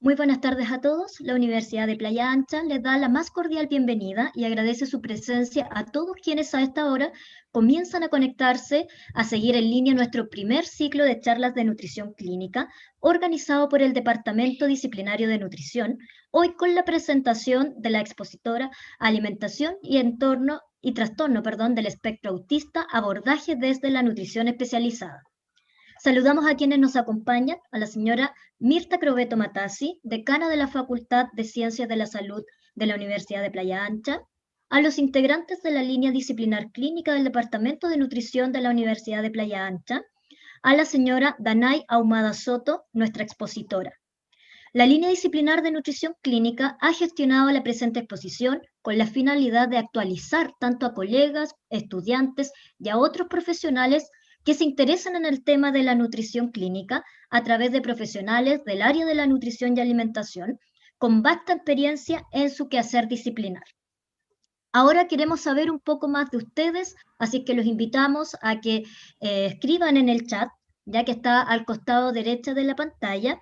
Muy buenas tardes a todos. La Universidad de Playa Ancha les da la más cordial bienvenida y agradece su presencia a todos quienes a esta hora comienzan a conectarse a seguir en línea nuestro primer ciclo de charlas de nutrición clínica organizado por el Departamento Disciplinario de Nutrición, hoy con la presentación de la expositora Alimentación y Entorno y Trastorno, del espectro autista, abordaje desde la nutrición especializada. Saludamos a quienes nos acompañan, a la señora Mirta Crobeto Matassi, decana de la Facultad de Ciencias de la Salud de la Universidad de Playa Ancha, a los integrantes de la línea disciplinar clínica del Departamento de Nutrición de la Universidad de Playa Ancha, a la señora Danay Ahumada Soto, nuestra expositora. La línea disciplinar de nutrición clínica ha gestionado la presente exposición con la finalidad de actualizar tanto a colegas, estudiantes y a otros profesionales que se interesan en el tema de la nutrición clínica a través de profesionales del área de la nutrición y alimentación con vasta experiencia en su quehacer disciplinar. Ahora queremos saber un poco más de ustedes, así que los invitamos a que escriban en el chat, ya que está al costado derecha de la pantalla,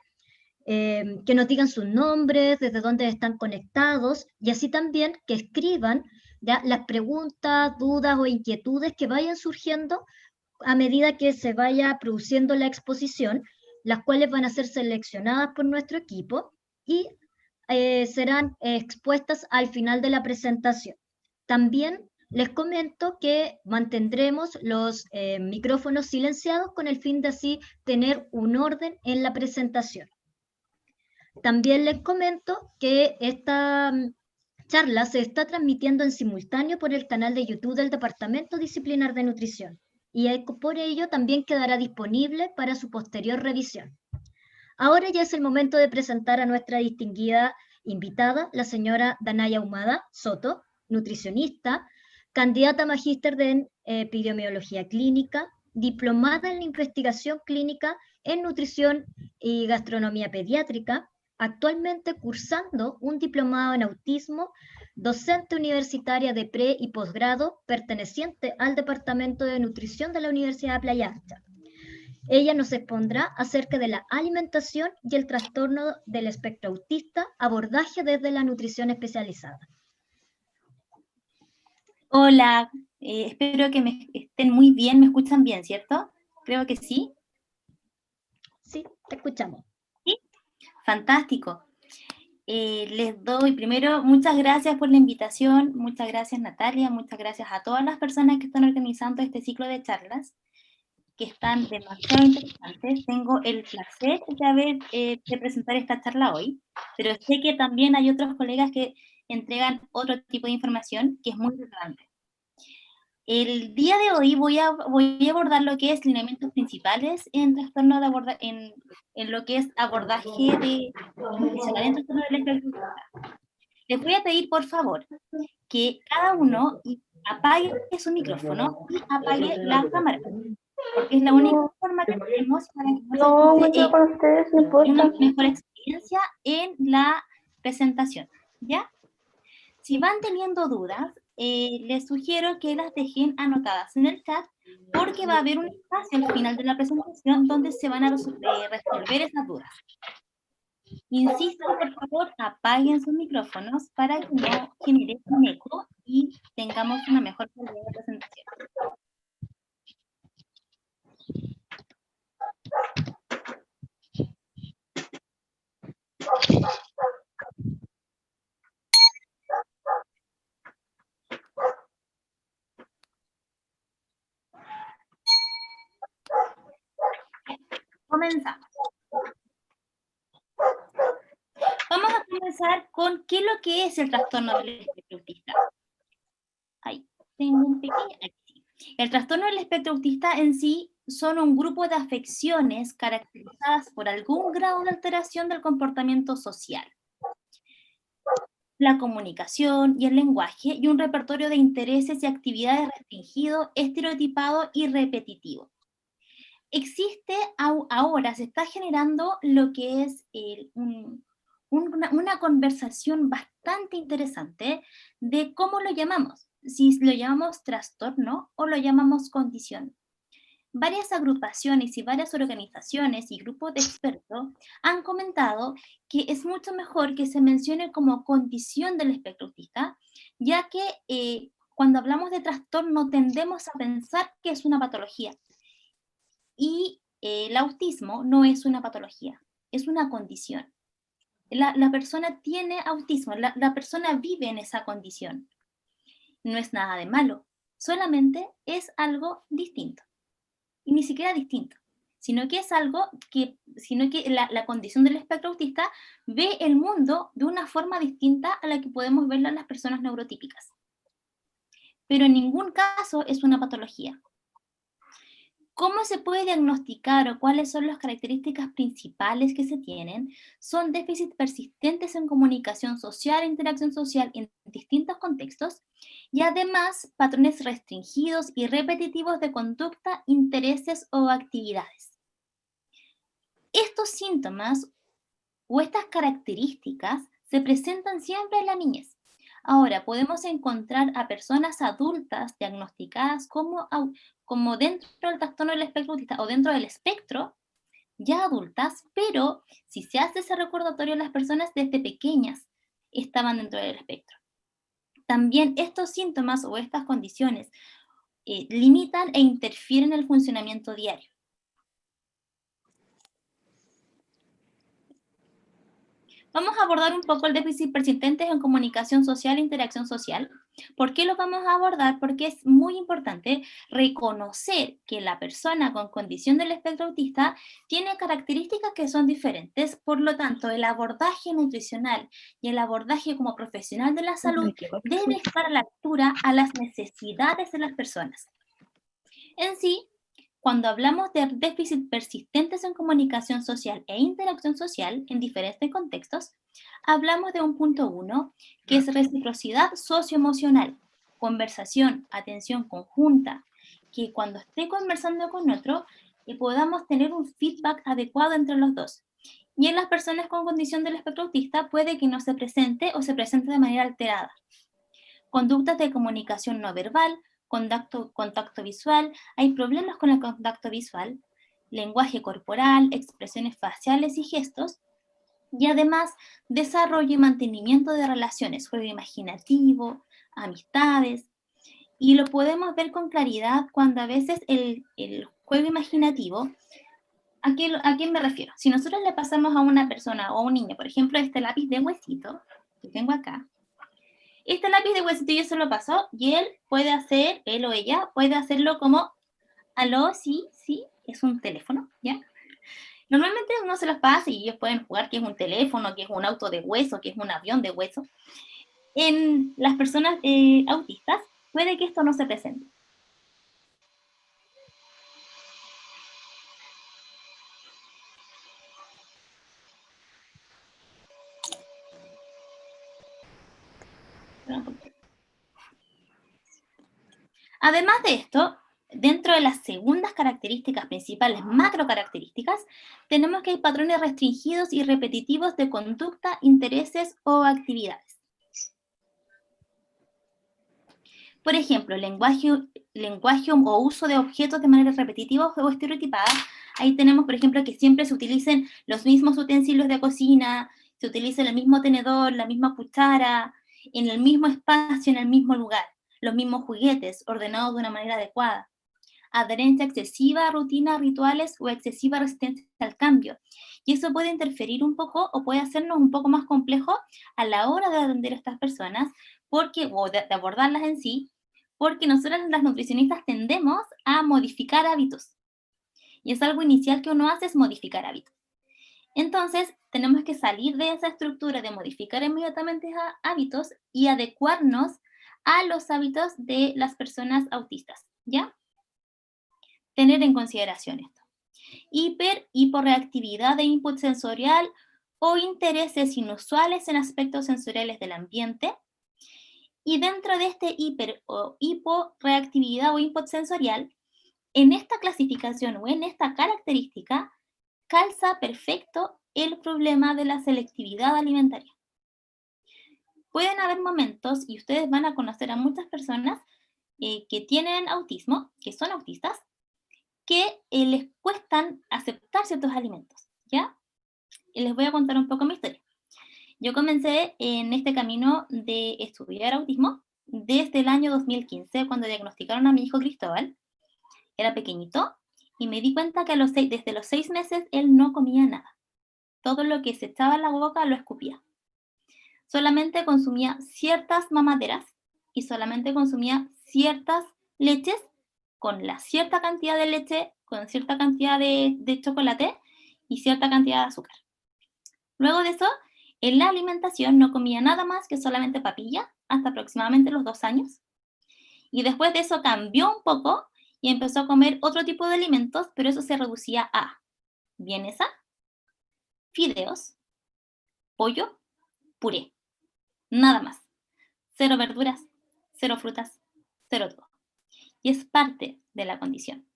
que nos digan sus nombres, desde dónde están conectados, y así también que escriban ya las preguntas, dudas o inquietudes que vayan surgiendo a medida que se vaya produciendo la exposición, las cuales van a ser seleccionadas por nuestro equipo y serán expuestas al final de la presentación. También les comento que mantendremos los micrófonos silenciados con el fin de así tener un orden en la presentación. También les comento que esta charla se está transmitiendo en simultáneo por el canal de YouTube del Departamento Disciplinar de Nutrición y por ello también quedará disponible para su posterior revisión. Ahora ya es el momento de presentar a nuestra distinguida invitada, la señora Danay Ahumada Soto, nutricionista, candidata a magíster en epidemiología clínica, diplomada en investigación clínica en nutrición y gastronomía pediátrica, actualmente cursando un diplomado en autismo, docente universitaria de pre y posgrado perteneciente al Departamento de Nutrición de la Universidad de Playa Ancha. Ella nos expondrá acerca de la alimentación y el trastorno del espectro autista, abordaje desde la nutrición especializada. Hola, espero que me estén muy bien, me escuchan bien, ¿cierto? Creo que sí. Sí, te escuchamos. Sí, fantástico. Les doy primero muchas gracias por la invitación, muchas gracias Natalia, muchas gracias a todas las personas que están organizando este ciclo de charlas, que están demasiado interesantes. Tengo el placer de presentar esta charla hoy, pero sé que también hay otros colegas que entregan otro tipo de información que es muy relevante. El día de hoy voy a abordar lo que es lineamientos principales en trastorno de en lo que es abordaje de nutricional en trastorno del espectro autista. Les voy a pedir, por favor, que cada uno apague su micrófono y apague la cámara, porque es la única forma que tenemos para que una mejor experiencia en la presentación, ¿ya? Si van teniendo dudas, les sugiero que las dejen anotadas en el chat, porque va a haber un espacio al final de la presentación donde se van a resolver esas dudas. Insisto, por favor, apaguen sus micrófonos para que no genere un eco y tengamos una mejor calidad de presentación. Comenzamos. Vamos a comenzar con qué es lo que es el trastorno del espectro autista. Ahí, tengo un pequeño... Aquí. El trastorno del espectro autista en sí son un grupo de afecciones caracterizadas por algún grado de alteración del comportamiento social, la comunicación y el lenguaje, y un repertorio de intereses y actividades restringido, estereotipado y repetitivo. Existe, ahora se está generando lo que es una conversación bastante interesante de cómo lo llamamos, si lo llamamos trastorno o lo llamamos condición. varias agrupaciones y varias organizaciones y grupos de expertos han comentado que es mucho mejor que se mencione como condición del espectro autista, ya que cuando hablamos de trastorno tendemos a pensar que es una patología. Y el autismo no es una patología, es una condición. La persona tiene autismo, la persona vive en esa condición. No es nada de malo, solamente es algo distinto. Y ni siquiera distinto, sino que es algo sino que la condición del espectro autista ve el mundo de una forma distinta a la que podemos verla en las personas neurotípicas. Pero en ningún caso es una patología. ¿Cómo se puede diagnosticar o cuáles son las características principales que se tienen? Son déficits persistentes en comunicación social e interacción social en distintos contextos y además patrones restringidos y repetitivos de conducta, intereses o actividades. Estos síntomas o estas características se presentan siempre en la niñez. Ahora, podemos encontrar a personas adultas diagnosticadas como dentro del trastorno del espectro autista o dentro del espectro, ya adultas, pero si se hace ese recordatorio, las personas desde pequeñas estaban dentro del espectro. También estos síntomas o estas condiciones limitan e interfieren en el funcionamiento diario. Vamos a abordar un poco el déficit persistente en comunicación social e interacción social. ¿Por qué lo vamos a abordar? Porque es muy importante reconocer que la persona con condición del espectro autista tiene características que son diferentes. Por lo tanto, el abordaje nutricional y el abordaje como profesional de la salud debe estar a la altura a las necesidades de las personas. En sí, cuando hablamos de déficit persistentes en comunicación social e interacción social en diferentes contextos, hablamos de un punto 1, que es reciprocidad socioemocional, conversación, atención conjunta, que cuando esté conversando con otro podamos tener un feedback adecuado entre los dos. Y en las personas con condición del espectro autista puede que no se presente o se presente de manera alterada. Conductas de comunicación no verbal, contacto visual, hay problemas con el contacto visual, lenguaje corporal, expresiones faciales y gestos, y además desarrollo y mantenimiento de relaciones, juego imaginativo, amistades, y lo podemos ver con claridad cuando a veces el juego imaginativo, ¿a quién me refiero? Si nosotros le pasamos a una persona o a un niño, por ejemplo, este lápiz de huesito que tengo acá, este lápiz de huesito yo se lo paso y él o ella puede hacerlo como, aló, sí, es un teléfono, ¿ya? Normalmente uno se los pasa y ellos pueden jugar que es un teléfono, que es un auto de hueso, que es un avión de hueso. En las personas autistas puede que esto no se presente. Además de esto, dentro de las segundas características principales, macro características, tenemos que hay patrones restringidos y repetitivos de conducta, intereses o actividades. Por ejemplo, lenguaje o uso de objetos de manera repetitiva o estereotipada. Ahí tenemos, por ejemplo, que siempre se utilicen los mismos utensilios de cocina, se utilice el mismo tenedor, la misma cuchara, en el mismo espacio, en el mismo lugar, los mismos juguetes, ordenados de una manera adecuada. Adherencia excesiva a rutinas, rituales o excesiva resistencia al cambio. Y eso puede interferir un poco o puede hacernos un poco más complejo a la hora de atender a estas personas o de abordarlas en sí, porque nosotras las nutricionistas tendemos a modificar hábitos. Y es algo inicial que uno hace, es modificar hábitos. Entonces, tenemos que salir de esa estructura de modificar inmediatamente hábitos y adecuarnos a los hábitos de las personas autistas, ¿ya? Tener en consideración esto. Hiporreactividad de input sensorial o intereses inusuales en aspectos sensoriales del ambiente. Y dentro de este hiporreactividad o input sensorial, en esta clasificación o en esta característica, calza perfecto el problema de la selectividad alimentaria. Pueden haber momentos, y ustedes van a conocer a muchas personas que tienen autismo, que son autistas, que les cuestan aceptar ciertos alimentos, ¿ya? Y les voy a contar un poco mi historia. Yo comencé en este camino de estudiar autismo desde el año 2015, cuando diagnosticaron a mi hijo Cristóbal. Era pequeñito, y me di cuenta que desde los 6 meses él no comía nada. Todo lo que se echaba en la boca lo escupía. Solamente consumía ciertas mamaderas y solamente consumía ciertas leches con la cierta cantidad de leche, con cierta cantidad de chocolate y cierta cantidad de azúcar. Luego de eso, en la alimentación no comía nada más que solamente papilla hasta aproximadamente los 2 años. Y después de eso cambió un poco y empezó a comer otro tipo de alimentos, pero eso se reducía a vienesa, fideos, pollo, puré. Nada más. Cero verduras, cero frutas, cero todo. Y es parte de la condición.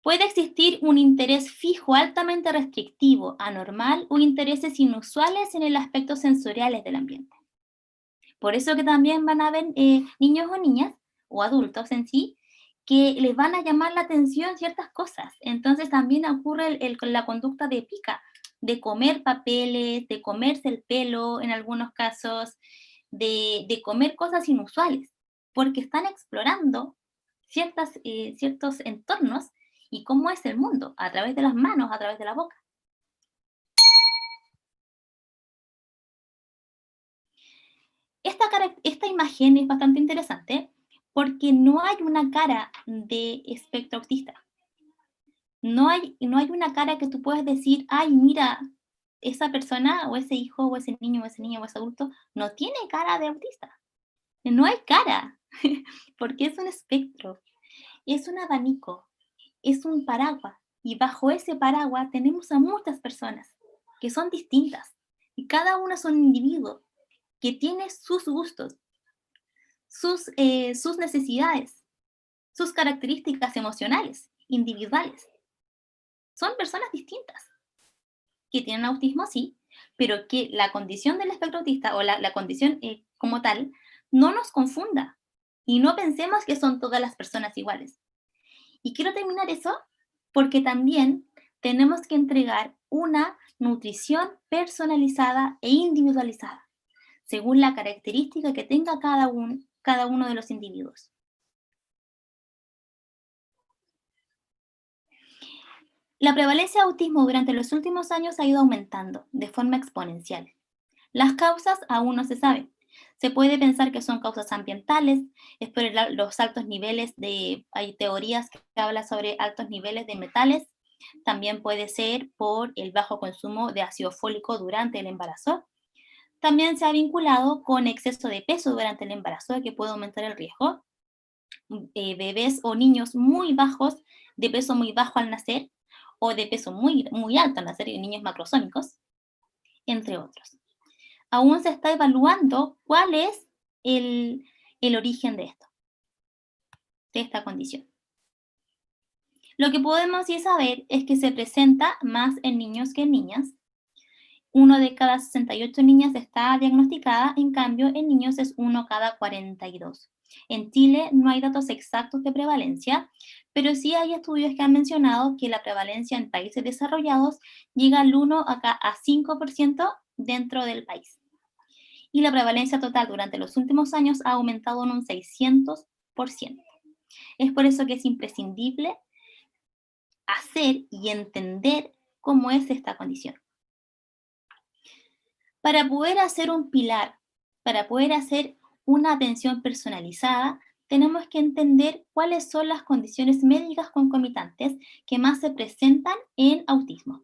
Puede existir un interés fijo altamente restrictivo, anormal o intereses inusuales en el aspecto sensoriales del ambiente. Por eso que también van a haber niños o niñas, o adultos en sí, que les van a llamar la atención ciertas cosas. Entonces también ocurre la conducta de pica, de comer papeles, de comerse el pelo en algunos casos, de comer cosas inusuales, porque están explorando ciertos entornos y cómo es el mundo, a través de las manos, a través de la boca. Esta imagen es bastante interesante porque no hay una cara de espectro autista. No hay una cara que tú puedas decir, ay, mira, esa persona o ese hijo o ese niño o ese niño o ese adulto no tiene cara de autista. No hay cara, porque es un espectro, es un abanico, es un paraguas. Y bajo ese paraguas tenemos a muchas personas que son distintas. Y cada uno es un individuo que tiene sus gustos, sus necesidades, sus características emocionales, individuales. Son personas distintas que tienen autismo, sí, pero que la condición del espectro autista o la condición como tal no nos confunda y no pensemos que son todas las personas iguales. Y quiero terminar eso porque también tenemos que entregar una nutrición personalizada e individualizada, según la característica que tenga cada uno de los individuos. La prevalencia de autismo durante los últimos años ha ido aumentando de forma exponencial. Las causas aún no se saben. Se puede pensar que son causas ambientales, es por los altos niveles hay teorías que hablan sobre altos niveles de metales, también puede ser por el bajo consumo de ácido fólico durante el embarazo. También se ha vinculado con exceso de peso durante el embarazo, que puede aumentar el riesgo. Bebés o niños muy bajos, de peso muy bajo al nacer, o de peso muy, muy alto al nacer, y niños macrosómicos, entre otros. Aún se está evaluando cuál es el origen de esta condición. Lo que podemos sí saber es que se presenta más en niños que en niñas. 1 de cada 68 niñas está diagnosticada, en cambio en niños es 1 cada 42. En Chile no hay datos exactos de prevalencia, pero sí hay estudios que han mencionado que la prevalencia en países desarrollados llega al 1 a 5% dentro del país. Y la prevalencia total durante los últimos años ha aumentado en un 600%. Es por eso que es imprescindible hacer y entender cómo es esta condición. Para poder hacer un pilar, para poder hacer una atención personalizada, tenemos que entender cuáles son las condiciones médicas concomitantes que más se presentan en autismo.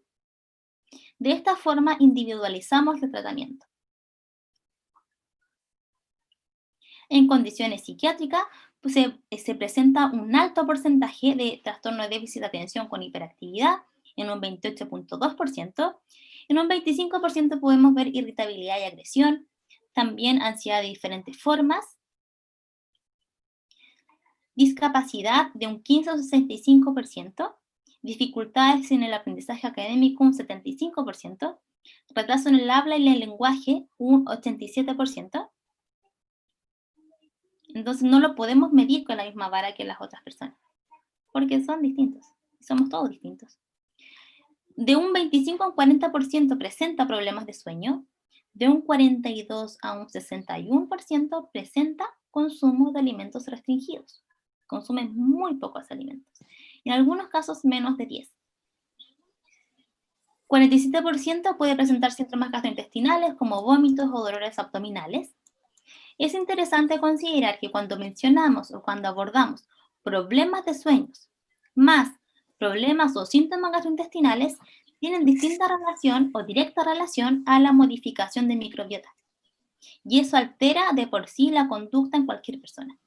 De esta forma individualizamos el tratamiento. En condiciones psiquiátricas, pues, se presenta un alto porcentaje de trastorno de déficit de atención con hiperactividad, en un 28.2%. En un 25% podemos ver irritabilidad y agresión, también ansiedad de diferentes formas, discapacidad de un 15 o 65%, dificultades en el aprendizaje académico un 75%, retraso en el habla y el lenguaje un 87%. Entonces no lo podemos medir con la misma vara que las otras personas. porque son distintos, somos todos distintos. De un 25 a un 40% presenta problemas de sueño, de un 42 a un 61% presenta consumo de alimentos restringidos. Consumen muy pocos alimentos. En algunos casos menos de 10. 47% puede presentar síntomas gastrointestinales como vómitos o dolores abdominales. Es interesante considerar que cuando mencionamos o cuando abordamos problemas de sueños más problemas o síntomas gastrointestinales, tienen distinta relación o directa relación a la modificación de microbiota. Y eso altera de por sí la conducta en cualquier persona.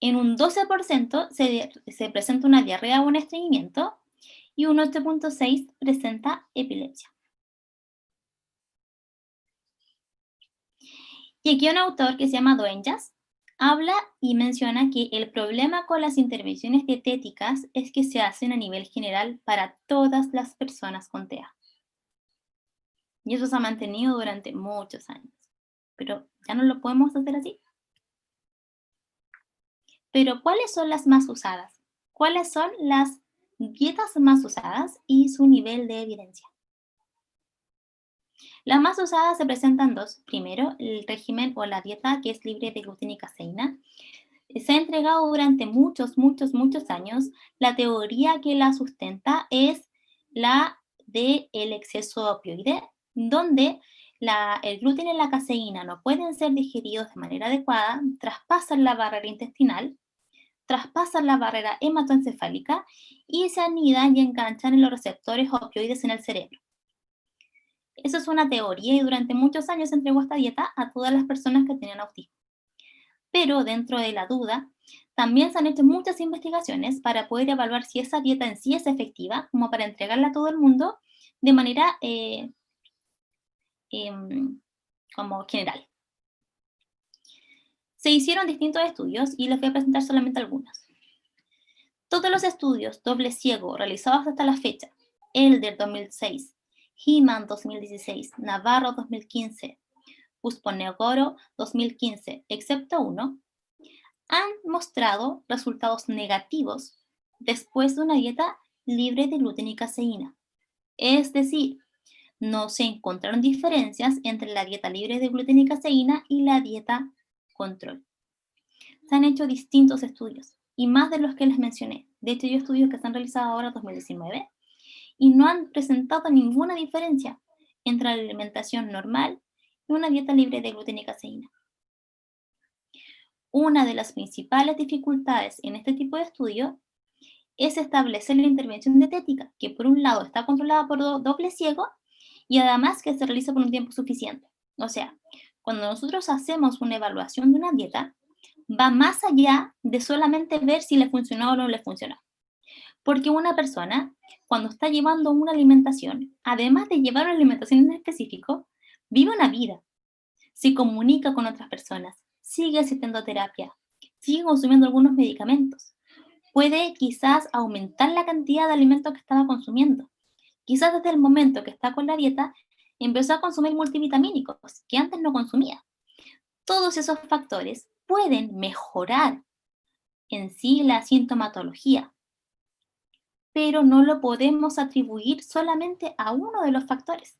En un 12% se presenta una diarrea o un estreñimiento y un 8.6% presenta epilepsia. Y aquí un autor que se llama Dueñas habla y menciona que el problema con las intervenciones dietéticas es que se hacen a nivel general para todas las personas con TEA. Y eso se ha mantenido durante muchos años. Pero ya no lo podemos hacer así. Pero ¿cuáles son las más usadas? ¿Cuáles son las dietas más usadas y su nivel de evidencia? Las más usadas se presentan dos. Primero, el régimen o la dieta que es libre de gluten y caseína. Se ha entregado durante muchos años. La teoría que la sustenta es la del exceso opioide, donde el gluten y la caseína no pueden ser digeridos de manera adecuada, traspasan la barrera intestinal, traspasan la barrera hematoencefálica y se anidan y enganchan en los receptores opioides en el cerebro. Eso es una teoría y durante muchos años se entregó esta dieta a todas las personas que tenían autismo. Pero dentro de la duda, también se han hecho muchas investigaciones para poder evaluar si esa dieta en sí es efectiva, como para entregarla a todo el mundo de manera como general. Se hicieron distintos estudios y les voy a presentar solamente algunos. Todos los estudios doble ciego realizados hasta la fecha, Elder 2006, He-Man 2016, Navarro 2015, Usponegoro 2015, excepto uno, han mostrado resultados negativos después de una dieta libre de gluten y caseína. Es decir, no se encontraron diferencias entre la dieta libre de gluten y caseína y la dieta control. Se han hecho distintos estudios y más de los que les mencioné. De hecho, hay estudios que se han realizado ahora en 2019 y no han presentado ninguna diferencia entre la alimentación normal y una dieta libre de gluten y caseína. Una de las principales dificultades en este tipo de estudio es establecer la intervención dietética, que por un lado está controlada por doble ciego y además que se realiza por un tiempo suficiente. O sea, cuando nosotros hacemos una evaluación de una dieta, va más allá de solamente ver si le funcionó o no le funcionó. Porque una persona, cuando está llevando una alimentación, además de llevar una alimentación en específico, vive una vida, se comunica con otras personas, sigue asistiendo a terapia, sigue consumiendo algunos medicamentos. Puede quizás aumentar la cantidad de alimentos que estaba consumiendo. Quizás desde el momento que está con la dieta, empezó a consumir multivitamínicos que antes no consumía. Todos esos factores pueden mejorar en sí la sintomatología, pero no lo podemos atribuir solamente a uno de los factores.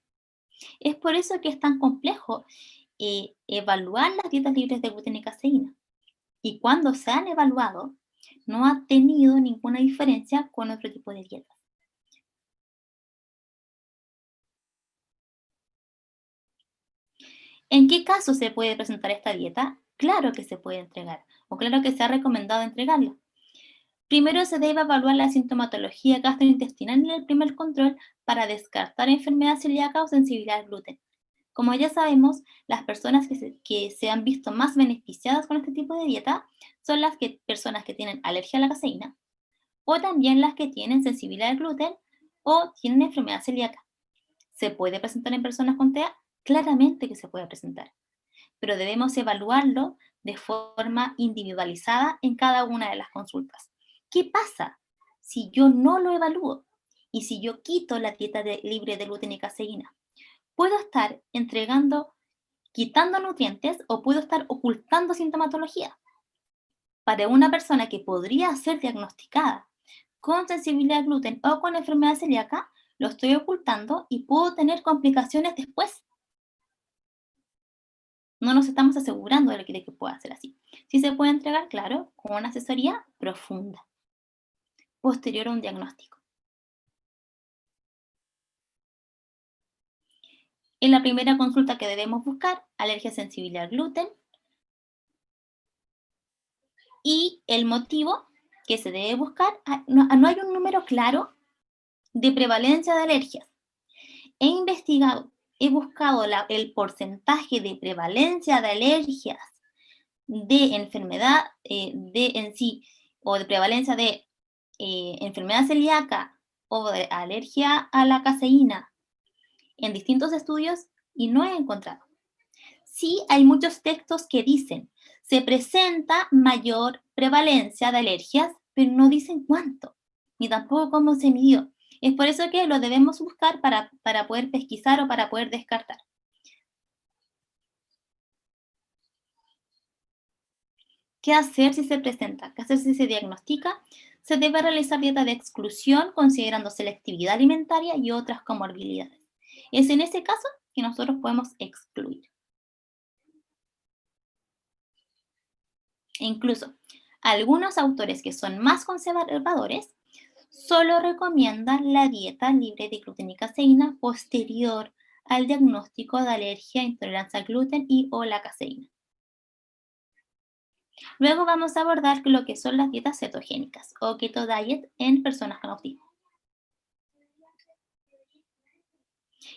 Es por eso que es tan complejo evaluar las dietas libres de gluten y caseína. Y cuando se han evaluado, no ha tenido ninguna diferencia con otro tipo de dietas. ¿En qué caso se puede presentar esta dieta? Claro que se puede entregar, o claro que se ha recomendado entregarla. Primero se debe evaluar la sintomatología gastrointestinal en el primer control para descartar enfermedad celíaca o sensibilidad al gluten. Como ya sabemos, las personas que se han visto más beneficiadas con este tipo de dieta son las personas que tienen alergia a la caseína o también las que tienen sensibilidad al gluten o tienen enfermedad celíaca. ¿Se puede presentar en personas con TEA? Claramente que se puede presentar, pero debemos evaluarlo de forma individualizada en cada una de las consultas. ¿Qué pasa si yo no lo evalúo y si yo quito la dieta libre de gluten y caseína? Puedo estar entregando quitando nutrientes o puedo estar ocultando sintomatología. Para una persona que podría ser diagnosticada con sensibilidad al gluten o con enfermedad celíaca, lo estoy ocultando y puedo tener complicaciones después. No nos estamos asegurando de que pueda ser así. Sí se puede entregar, claro, con una asesoría profunda, posterior a un diagnóstico. En la primera consulta que debemos buscar, alergia sensible al gluten, y el motivo que se debe buscar, no hay un número claro de prevalencia de alergias. He investigado, he buscado el porcentaje de prevalencia de alergias de enfermedad en sí, o de prevalencia de enfermedad celíaca o de alergia a la caseína en distintos estudios y no he encontrado. Sí hay muchos textos que dicen, se presenta mayor prevalencia de alergias, pero no dicen cuánto, ni tampoco cómo se midió. Es por eso que lo debemos buscar para poder pesquisar o para poder descartar. ¿Qué hacer si se presenta? ¿Qué hacer si se diagnostica? Se debe realizar dieta de exclusión considerando selectividad alimentaria y otras comorbilidades. Es en ese caso que nosotros podemos excluir. E incluso, algunos autores que son más conservadores solo recomiendan la dieta libre de gluten y caseína posterior al diagnóstico de alergia, intolerancia al gluten y o la caseína. Luego vamos a abordar lo que son las dietas cetogénicas o keto diet en personas con autismo.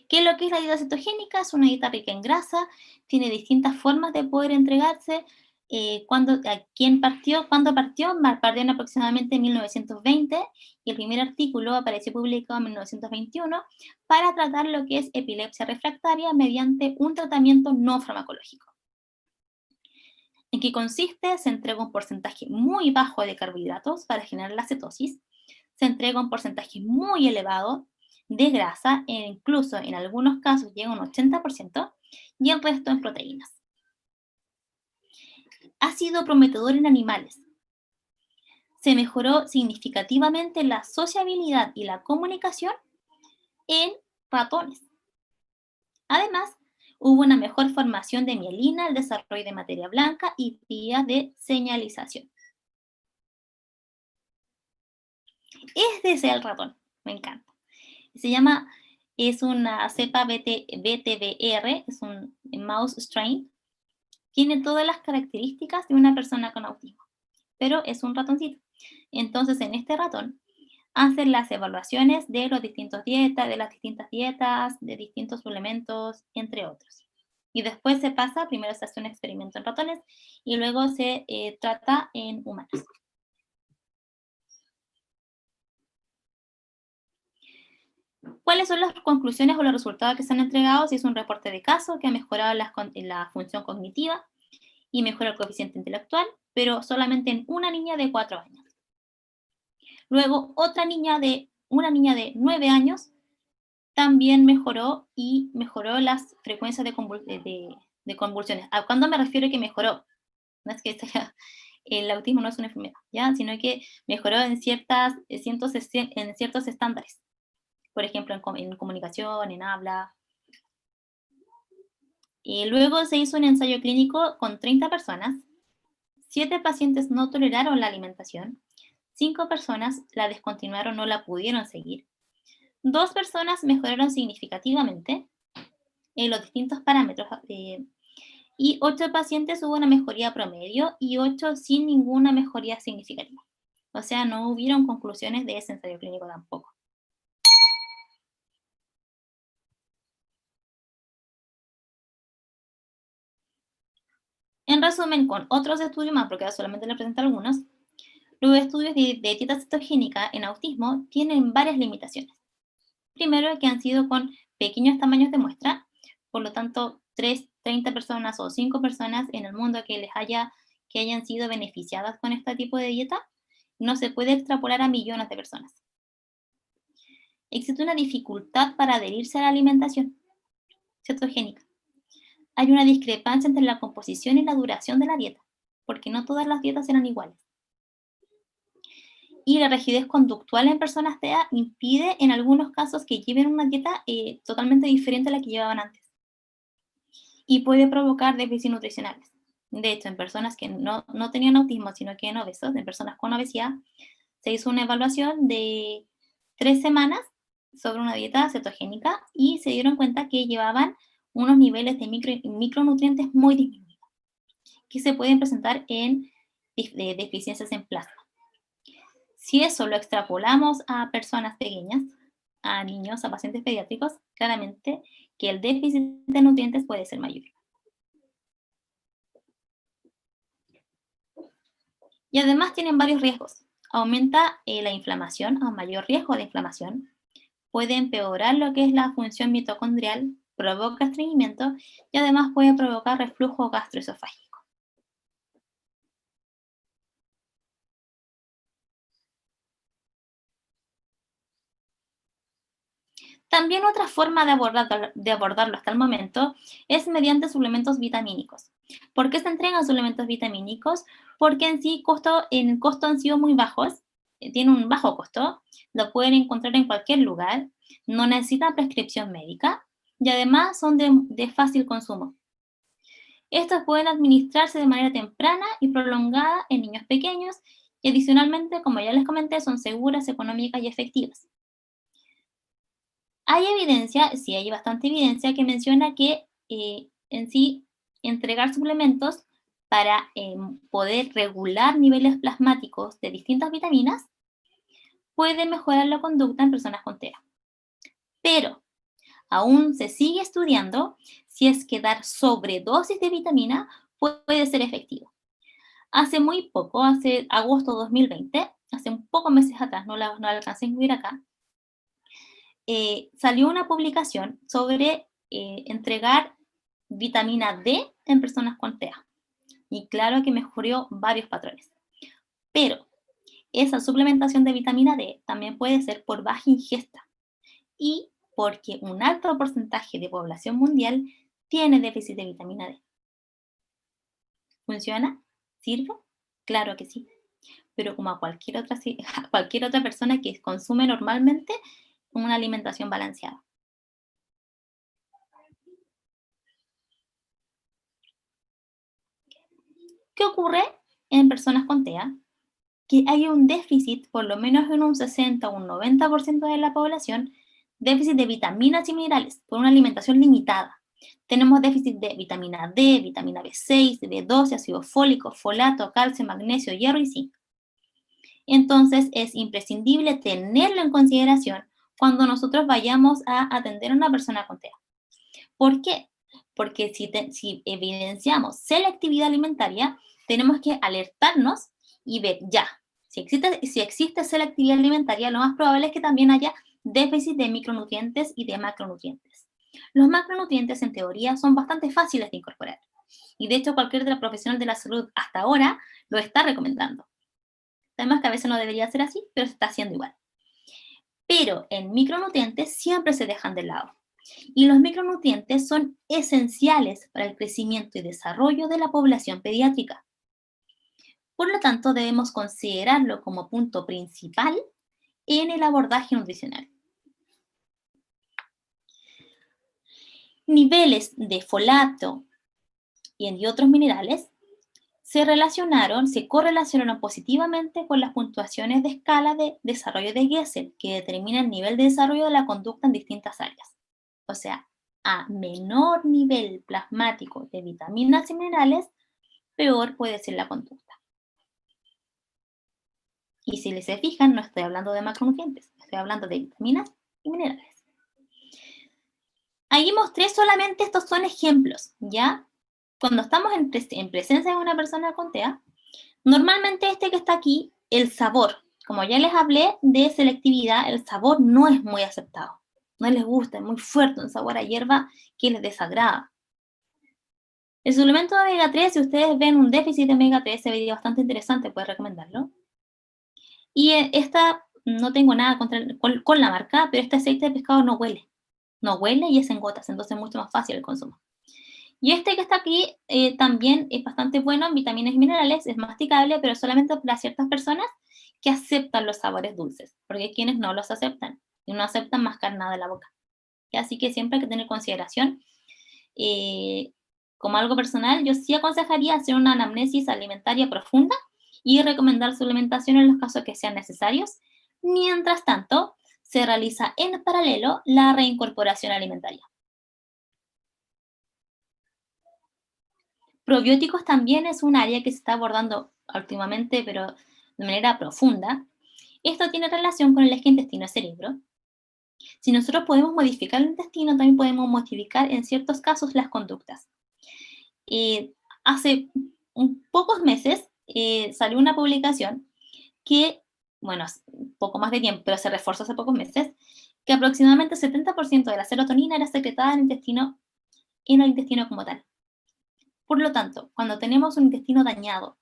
¿Qué es lo que es la dieta cetogénica? Es una dieta rica en grasa, tiene distintas formas de poder entregarse. Cuando partió en aproximadamente 1920 y el primer artículo apareció publicado en 1921 para tratar lo que es epilepsia refractaria mediante un tratamiento no farmacológico. ¿En qué consiste? Se entrega un porcentaje muy bajo de carbohidratos para generar la cetosis, se entrega un porcentaje muy elevado de grasa, e incluso en algunos casos llega a un 80%, y el resto en proteínas. Ha sido prometedor en animales. Se mejoró significativamente la sociabilidad y la comunicación en ratones. Además, hubo una mejor formación de mielina, el desarrollo de materia blanca y vías de señalización. Este es el ratón, me encanta. Es una cepa BTBR, es un mouse strain. Tiene todas las características de una persona con autismo, pero es un ratoncito. Entonces, en este ratón, hacen las evaluaciones de las distintas dietas, de distintos suplementos, entre otros. Y después primero se hace un experimento en ratones y luego se trata en humanos. ¿Cuáles son las conclusiones o los resultados que se han entregado? Si es un reporte de caso que ha mejorado la función cognitiva y mejora el coeficiente intelectual, pero solamente en una niña de 4 años. Luego, una niña de 9 años también mejoró las frecuencias de convulsiones. ¿A cuándo me refiero que mejoró? No es que el autismo no es una enfermedad, ¿ya? Sino que mejoró en ciertos estándares. Por ejemplo, en comunicación, en habla. Y luego se hizo un ensayo clínico con 30 personas. 7 pacientes no toleraron la alimentación. 5 personas la descontinuaron, no la pudieron seguir. 2 personas mejoraron significativamente en los distintos parámetros y 8 pacientes hubo una mejoría promedio y 8 sin ninguna mejoría significativa. O sea, no hubieron conclusiones de ese ensayo clínico tampoco. En resumen, con otros estudios más, porque ahora solamente les presento algunos, los estudios de dieta cetogénica en autismo tienen varias limitaciones. Primero, que han sido con pequeños tamaños de muestra, por lo tanto, 30 personas o 5 personas en el mundo que hayan sido beneficiadas con este tipo de dieta, no se puede extrapolar a millones de personas. Existe una dificultad para adherirse a la alimentación cetogénica. hay una discrepancia entre la composición y la duración de la dieta, porque no todas las dietas eran iguales. Y la rigidez conductual en personas TEA impide en algunos casos que lleven una dieta totalmente diferente a la que llevaban antes. Y puede provocar déficits nutricionales. De hecho, en personas que no tenían autismo, sino que eran obesos, en personas con obesidad, se hizo una evaluación de 3 semanas sobre una dieta cetogénica y se dieron cuenta que llevaban unos niveles de micronutrientes muy disminuidos, que se pueden presentar en deficiencias en plasma. Si eso lo extrapolamos a personas pequeñas, a niños, a pacientes pediátricos, claramente que el déficit de nutrientes puede ser mayor. Y además tienen varios riesgos. Aumenta la inflamación, a mayor riesgo de inflamación. Puede empeorar lo que es la función mitocondrial, provoca estreñimiento y además puede provocar reflujo gastroesofágico. También otra forma de abordarlo hasta el momento es mediante suplementos vitamínicos. ¿Por qué se entregan suplementos vitamínicos? Porque en sí en costo han sido muy bajos, tienen un bajo costo, lo pueden encontrar en cualquier lugar, no necesitan prescripción médica y además son de fácil consumo. Estos pueden administrarse de manera temprana y prolongada en niños pequeños y adicionalmente, como ya les comenté, son seguras, económicas y efectivas. Hay evidencia, sí hay bastante evidencia que menciona que en sí entregar suplementos para poder regular niveles plasmáticos de distintas vitaminas puede mejorar la conducta en personas con TEA. Pero aún se sigue estudiando si es que dar sobredosis de vitamina puede ser efectivo. Hace muy poco, hace agosto 2020, hace un pocos meses atrás, no la alcancé a incluir acá, salió una publicación sobre entregar vitamina D en personas con TEA. Y claro que mejoró varios patrones. Pero esa suplementación de vitamina D también puede ser por baja ingesta y porque un alto porcentaje de población mundial tiene déficit de vitamina D. ¿Funciona? ¿Sirve? Claro que sí. Pero como a cualquier otra persona que consume normalmente una alimentación balanceada. ¿Qué ocurre en personas con TEA? Que hay un déficit, por lo menos en un 60 o un 90% de la población, déficit de vitaminas y minerales por una alimentación limitada. Tenemos déficit de vitamina D, vitamina B6, B12, ácido fólico, folato, calcio, magnesio, hierro y zinc. Entonces es imprescindible tenerlo en consideración cuando nosotros vayamos a atender a una persona con TEA. ¿Por qué? Porque si evidenciamos selectividad alimentaria, tenemos que alertarnos y ver ya. Si existe selectividad alimentaria, lo más probable es que también haya déficit de micronutrientes y de macronutrientes. Los macronutrientes, en teoría, son bastante fáciles de incorporar. Y de hecho, cualquier otra profesional de la salud hasta ahora lo está recomendando. Además que a veces no debería ser así, pero se está haciendo igual. Pero en micronutrientes siempre se dejan de lado. Y los micronutrientes son esenciales para el crecimiento y desarrollo de la población pediátrica. Por lo tanto, debemos considerarlo como punto principal en el abordaje nutricional. Niveles de folato y de otros minerales se correlacionaron positivamente con las puntuaciones de escala de desarrollo de Gessel, que determina el nivel de desarrollo de la conducta en distintas áreas. O sea, a menor nivel plasmático de vitaminas y minerales, peor puede ser la conducta. Y si se fijan, no estoy hablando de macronutrientes, estoy hablando de vitaminas y minerales. Ahí mostré solamente, estos son ejemplos, ¿ya? Cuando estamos en presencia de una persona con TEA, normalmente que está aquí, el sabor, como ya les hablé de selectividad, el sabor no es muy aceptado. No les gusta, es muy fuerte, un sabor a hierba que les desagrada. El suplemento de omega 3, si ustedes ven un déficit de omega 3, se vería bastante interesante, puedo recomendarlo. Y esta, no tengo nada con la marca, pero este aceite de pescado no huele. No huele y es en gotas, entonces es mucho más fácil el consumo. Y este que está aquí también es bastante bueno en vitaminas y minerales, es masticable, pero solamente para ciertas personas que aceptan los sabores dulces, porque hay quienes no los aceptan y no aceptan mascar nada de la boca. Así que siempre hay que tener consideración. eh, Como algo personal, yo sí aconsejaría hacer una anamnesis alimentaria profunda y recomendar suplementación en los casos que sean necesarios. Mientras tanto, se realiza en paralelo la reincorporación alimentaria. Probióticos también es un área que se está abordando últimamente, pero de manera profunda. Esto tiene relación con el eje intestino-cerebro. Si nosotros podemos modificar el intestino, también podemos modificar en ciertos casos las conductas. Eh, Hace pocos meses salió una publicación que, bueno, poco más de tiempo, pero se reforzó hace pocos meses, que aproximadamente 70% de la serotonina era secretada en el intestino como tal. Por lo tanto, cuando tenemos un intestino dañado,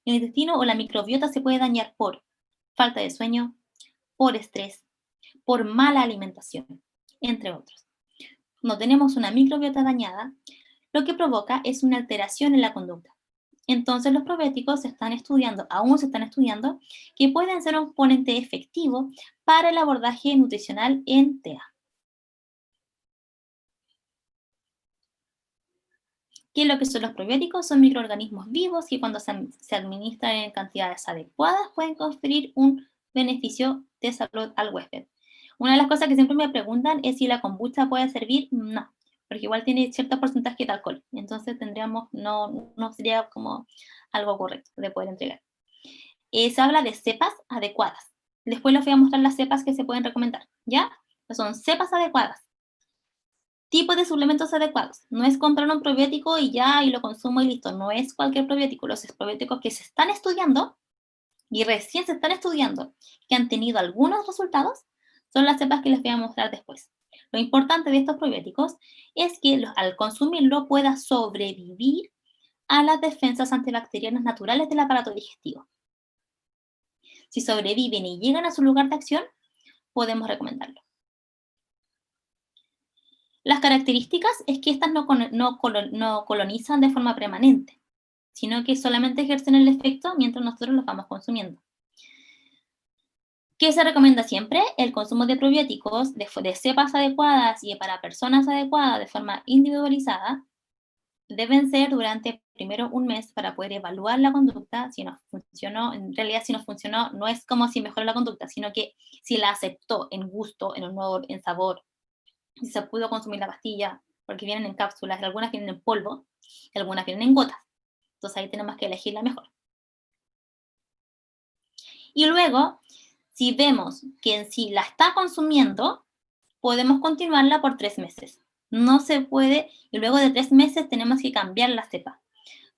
el intestino o la microbiota se puede dañar por falta de sueño, por estrés, por mala alimentación, entre otros. Cuando tenemos una microbiota dañada, lo que provoca es una alteración en la conducta. Entonces los probióticos aún se están estudiando, que pueden ser un componente efectivo para el abordaje nutricional en TEA. ¿Qué es lo que son los probióticos? Son microorganismos vivos que cuando se administran en cantidades adecuadas pueden conferir un beneficio de salud al huésped. Una de las cosas que siempre me preguntan es si la kombucha puede servir. No, porque igual tiene cierto porcentaje de alcohol. Entonces no sería como algo correcto de poder entregar. Se habla de cepas adecuadas. Después les voy a mostrar las cepas que se pueden recomendar, ¿ya? Son cepas adecuadas. Tipos de suplementos adecuados. No es comprar un probiótico y ya, y lo consumo y listo. No es cualquier probiótico. Los probióticos que se están estudiando, y recién se están estudiando, que han tenido algunos resultados, son las cepas que les voy a mostrar después. Lo importante de estos probióticos es que al consumirlo pueda sobrevivir a las defensas antibacterianas naturales del aparato digestivo. Si sobreviven y llegan a su lugar de acción, podemos recomendarlo. Las características es que estas no colonizan de forma permanente, sino que solamente ejercen el efecto mientras nosotros los vamos consumiendo. ¿Qué se recomienda siempre? El consumo de probióticos de cepas adecuadas y para personas adecuadas de forma individualizada. Deben ser durante primero un mes para poder evaluar la conducta. Si nos funcionó, en realidad si nos funcionó, no es como si mejoró la conducta, sino que si la aceptó en gusto, en olor, en sabor, si se pudo consumir la pastilla, porque vienen en cápsulas, algunas vienen en polvo, y algunas vienen en gotas. Entonces ahí tenemos que elegir la mejor. Y luego, si vemos que en sí la está consumiendo, podemos continuarla por 3 meses. No se puede, y luego de 3 meses tenemos que cambiar la cepa,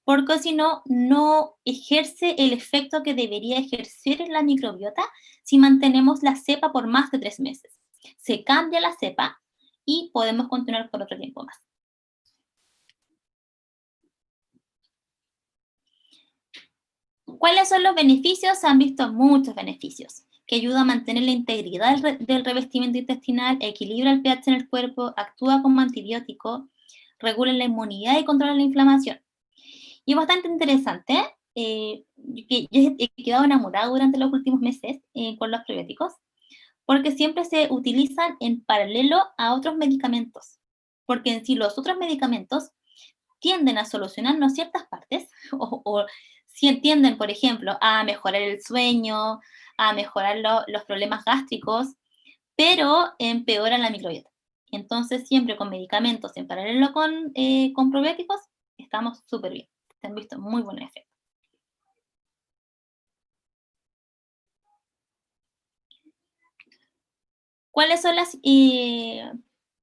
porque si no, no ejerce el efecto que debería ejercer en la microbiota si mantenemos la cepa por más de 3 meses. Se cambia la cepa y podemos continuar por otro tiempo más. ¿Cuáles son los beneficios? Se han visto muchos beneficios, que ayuda a mantener la integridad del revestimiento intestinal, equilibra el pH en el cuerpo, actúa como antibiótico, regula la inmunidad y controla la inflamación. Y es bastante interesante, yo he quedado enamorada durante los últimos meses con los probióticos, porque siempre se utilizan en paralelo a otros medicamentos, porque en sí los otros medicamentos tienden a solucionarnos ciertas partes, o si tienden, por ejemplo, a mejorar el sueño, a mejorar los problemas gástricos, pero empeoran la microbiota. Entonces, siempre con medicamentos en paralelo con probióticos, estamos súper bien. Se han visto muy buenos efectos. ¿Cuáles son las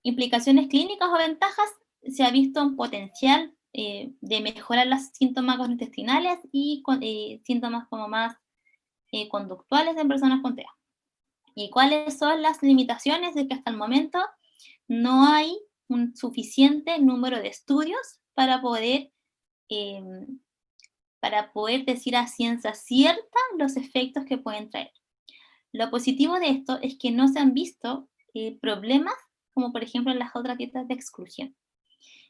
implicaciones clínicas o ventajas? Se ha visto un potencial de mejorar los síntomas gastrointestinales y síntomas como más conductuales en personas con TEA. ¿Y cuáles son las limitaciones? De que hasta el momento no hay un suficiente número de estudios eh, para poder decir a ciencia cierta los efectos que pueden traer. Lo positivo de esto es que no se han visto problemas como por ejemplo en las otras dietas de exclusión.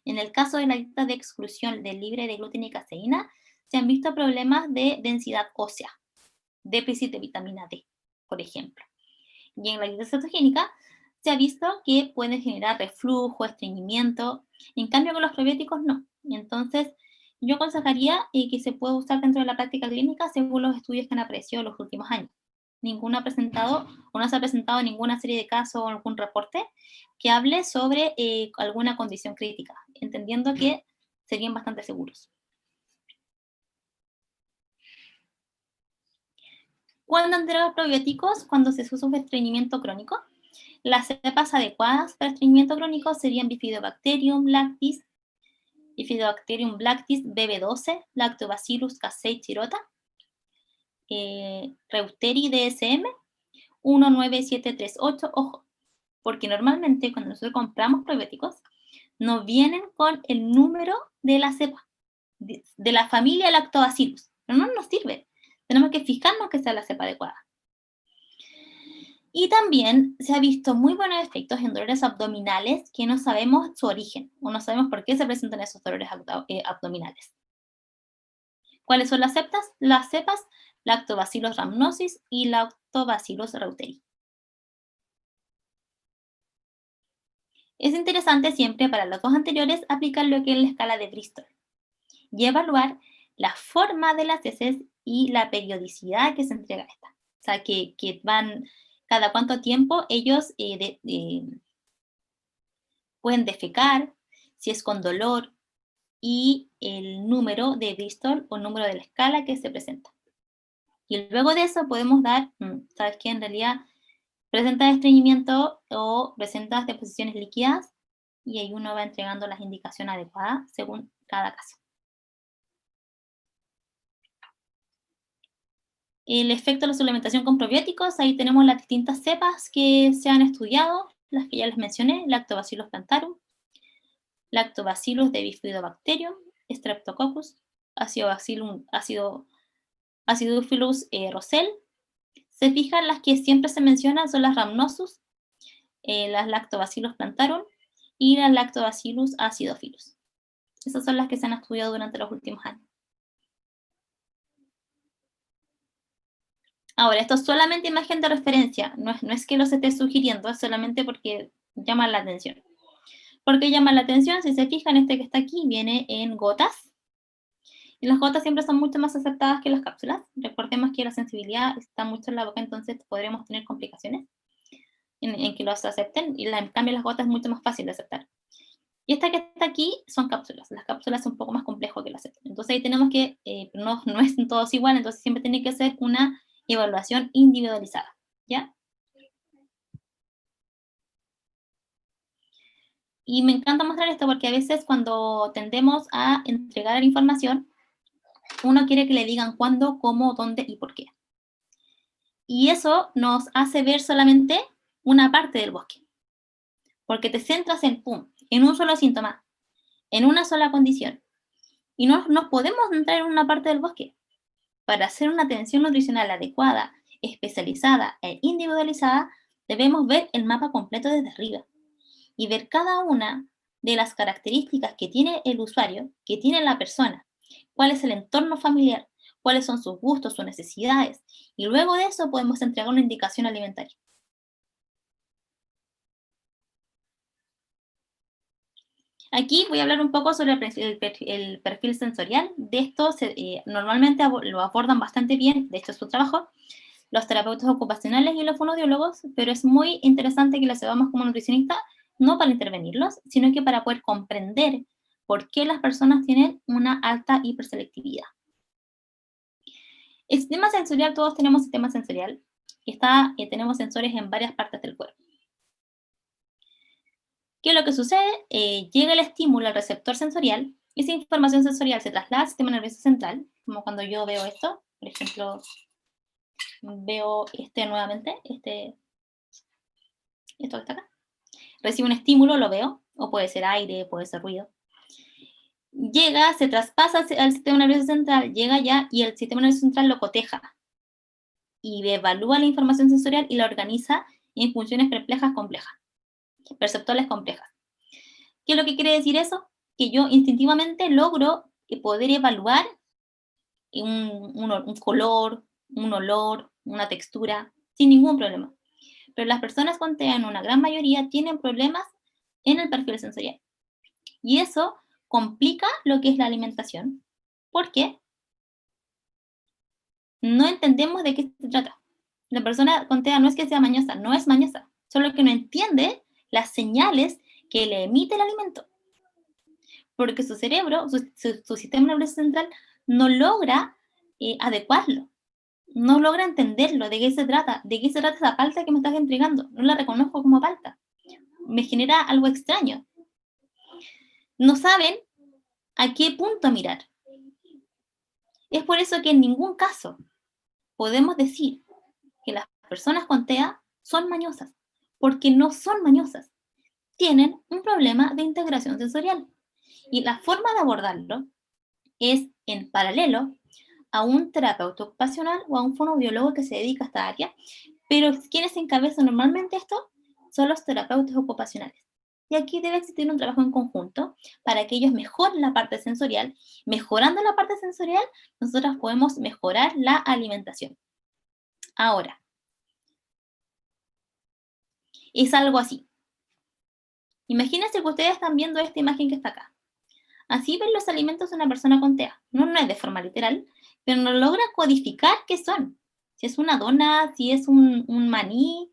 En el caso de la dieta de exclusión de libre de gluten y caseína, se han visto problemas de densidad ósea, déficit de vitamina D, por ejemplo. Y en la dieta cetogénica se ha visto que puede generar reflujo, estreñimiento, en cambio con los probióticos no. Entonces, yo aconsejaría que se puede usar dentro de la práctica clínica según los estudios que han aparecido en los últimos años. Ninguno ha presentado o no se ha presentado ninguna serie de casos o algún reporte que hable sobre alguna condición crítica, entendiendo que serían bastante seguros. ¿Cuándo entregar probióticos? Cuando se sufre estreñimiento crónico. Las cepas adecuadas para estreñimiento crónico serían Bifidobacterium lactis, Bifidobacterium lactis BB12, Lactobacillus casei shirota, Reuteri DSM, 19738. Ojo, porque normalmente cuando nosotros compramos probióticos, no vienen con el número de la cepa, de la familia Lactobacillus, pero no nos sirve. Tenemos que fijarnos que sea la cepa adecuada. Y también se ha visto muy buenos efectos en dolores abdominales que no sabemos su origen, o no sabemos por qué se presentan esos dolores abdominales. ¿Cuáles son las cepas? Las cepas Lactobacillus rhamnosus y Lactobacillus reuteri. Es interesante siempre para los dos anteriores aplicar lo que es la escala de Bristol y evaluar la forma de las heces y la periodicidad que se entrega a esta. O sea, que van cada cuánto tiempo ellos pueden defecar, si es con dolor, y el número de Bristol o número de la escala que se presenta. Y luego de eso podemos dar, ¿sabes qué? En realidad presenta estreñimiento o presenta deposiciones líquidas, y ahí uno va entregando las indicaciones adecuadas según cada caso. El efecto de la suplementación con probióticos, ahí tenemos las distintas cepas que se han estudiado, las que ya les mencioné, Lactobacillus plantarum, Lactobacillus de Bifidobacterium, Streptococcus, Acidophilus rosell. Se fijan, las que siempre se mencionan son las Rhamnosus, las Lactobacillus plantarum y las Lactobacillus acidophilus. Esas son las que se han estudiado durante los últimos años. Ahora, esto es solamente imagen de referencia, no es que los esté sugiriendo, es solamente porque llama la atención. ¿Por qué llama la atención? Si se fijan, este que está aquí viene en gotas, y las gotas siempre son mucho más aceptadas que las cápsulas. Recordemos que la sensibilidad está mucho en la boca, entonces podremos tener complicaciones en que los acepten, y en cambio las gotas es mucho más fácil de aceptar. Y esta que está aquí son cápsulas. Las cápsulas son un poco más complejo que las aceptan. Entonces ahí tenemos que, no es todos igual, entonces siempre tiene que ser una evaluación individualizada, ¿ya? Y me encanta mostrar esto porque a veces cuando tendemos a entregar la información, uno quiere que le digan cuándo, cómo, dónde y por qué. Y eso nos hace ver solamente una parte del bosque. Porque te centras en un solo síntoma, en una sola condición. Y no nos podemos entrar en una parte del bosque. Para hacer una atención nutricional adecuada, especializada e individualizada, debemos ver el mapa completo desde arriba y ver cada una de las características que tiene el usuario, que tiene la persona, cuál es el entorno familiar, cuáles son sus gustos, sus necesidades, y luego de eso podemos entregar una indicación alimentaria. Aquí voy a hablar un poco sobre el perfil sensorial. De esto normalmente lo abordan bastante bien, de hecho es su trabajo, los terapeutas ocupacionales y los fonoaudiólogos, pero es muy interesante que lo sepamos como nutricionistas, no para intervenirlos, sino que para poder comprender por qué las personas tienen una alta hiperselectividad. El sistema sensorial, todos tenemos sistema sensorial, tenemos sensores en varias partes del cuerpo. ¿Qué es lo que sucede? Llega el estímulo al receptor sensorial, y esa información sensorial se traslada al sistema nervioso central, como cuando yo veo esto, por ejemplo, veo nuevamente, esto que está acá. Recibo un estímulo, lo veo, o puede ser aire, puede ser ruido. Llega, se traspasa al sistema nervioso central, llega ya y el sistema nervioso central lo coteja y evalúa la información sensorial y la organiza en funciones perceptuales complejas. ¿Qué es lo que quiere decir eso? que yo instintivamente logro poder evaluar un color, un olor, una textura, sin ningún problema. Pero las personas con TEA, en una gran mayoría, tienen problemas en el perfil sensorial. Y eso complica lo que es la alimentación, porque no entendemos de qué se trata. La persona con TEA no es que sea mañosa, no es mañosa, solo que no entiende las señales que le emite el alimento. Porque su cerebro, su sistema nervioso central, no logra adecuarlo, no logra entenderlo, de qué se trata esa palta que me estás entregando, no la reconozco como palta, me genera algo extraño. No saben a qué punto mirar. Es por eso que en ningún caso podemos decir que las personas con TEA son mañosas, porque no son mañosas, tienen un problema de integración sensorial. Y la forma de abordarlo es en paralelo a un terapeuta ocupacional o a un fonoaudiólogo que se dedica a esta área, pero quienes encabezan normalmente esto son los terapeutas ocupacionales. Y aquí debe existir un trabajo en conjunto para que ellos mejoren la parte sensorial. Mejorando la parte sensorial, nosotros podemos mejorar la alimentación. Ahora, es algo así. Imagínense que ustedes están viendo esta imagen que está acá. Así ven los alimentos de una persona con TEA. No es de forma literal, pero no logra codificar qué son. Si es una dona, si es un maní,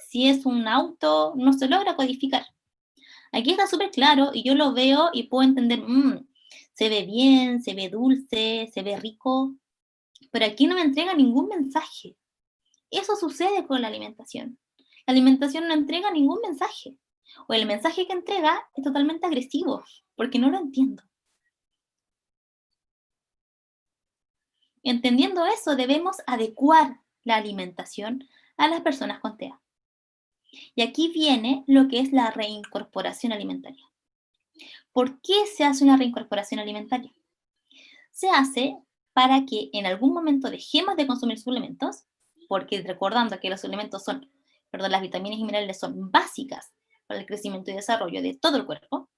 si es un auto, no se logra codificar. Aquí está súper claro y yo lo veo y puedo entender, se ve bien, se ve dulce, se ve rico, pero aquí no me entrega ningún mensaje. Eso sucede con la alimentación. La alimentación no entrega ningún mensaje. O el mensaje que entrega es totalmente agresivo, porque no lo entiendo. Entendiendo eso, debemos adecuar la alimentación a las personas con TEA. Y aquí viene lo que es la reincorporación alimentaria. ¿Por qué se hace una reincorporación alimentaria? Se hace para que en algún momento dejemos de consumir suplementos, porque recordando que los suplementos las vitaminas y minerales son básicas para el crecimiento y desarrollo de todo el cuerpo.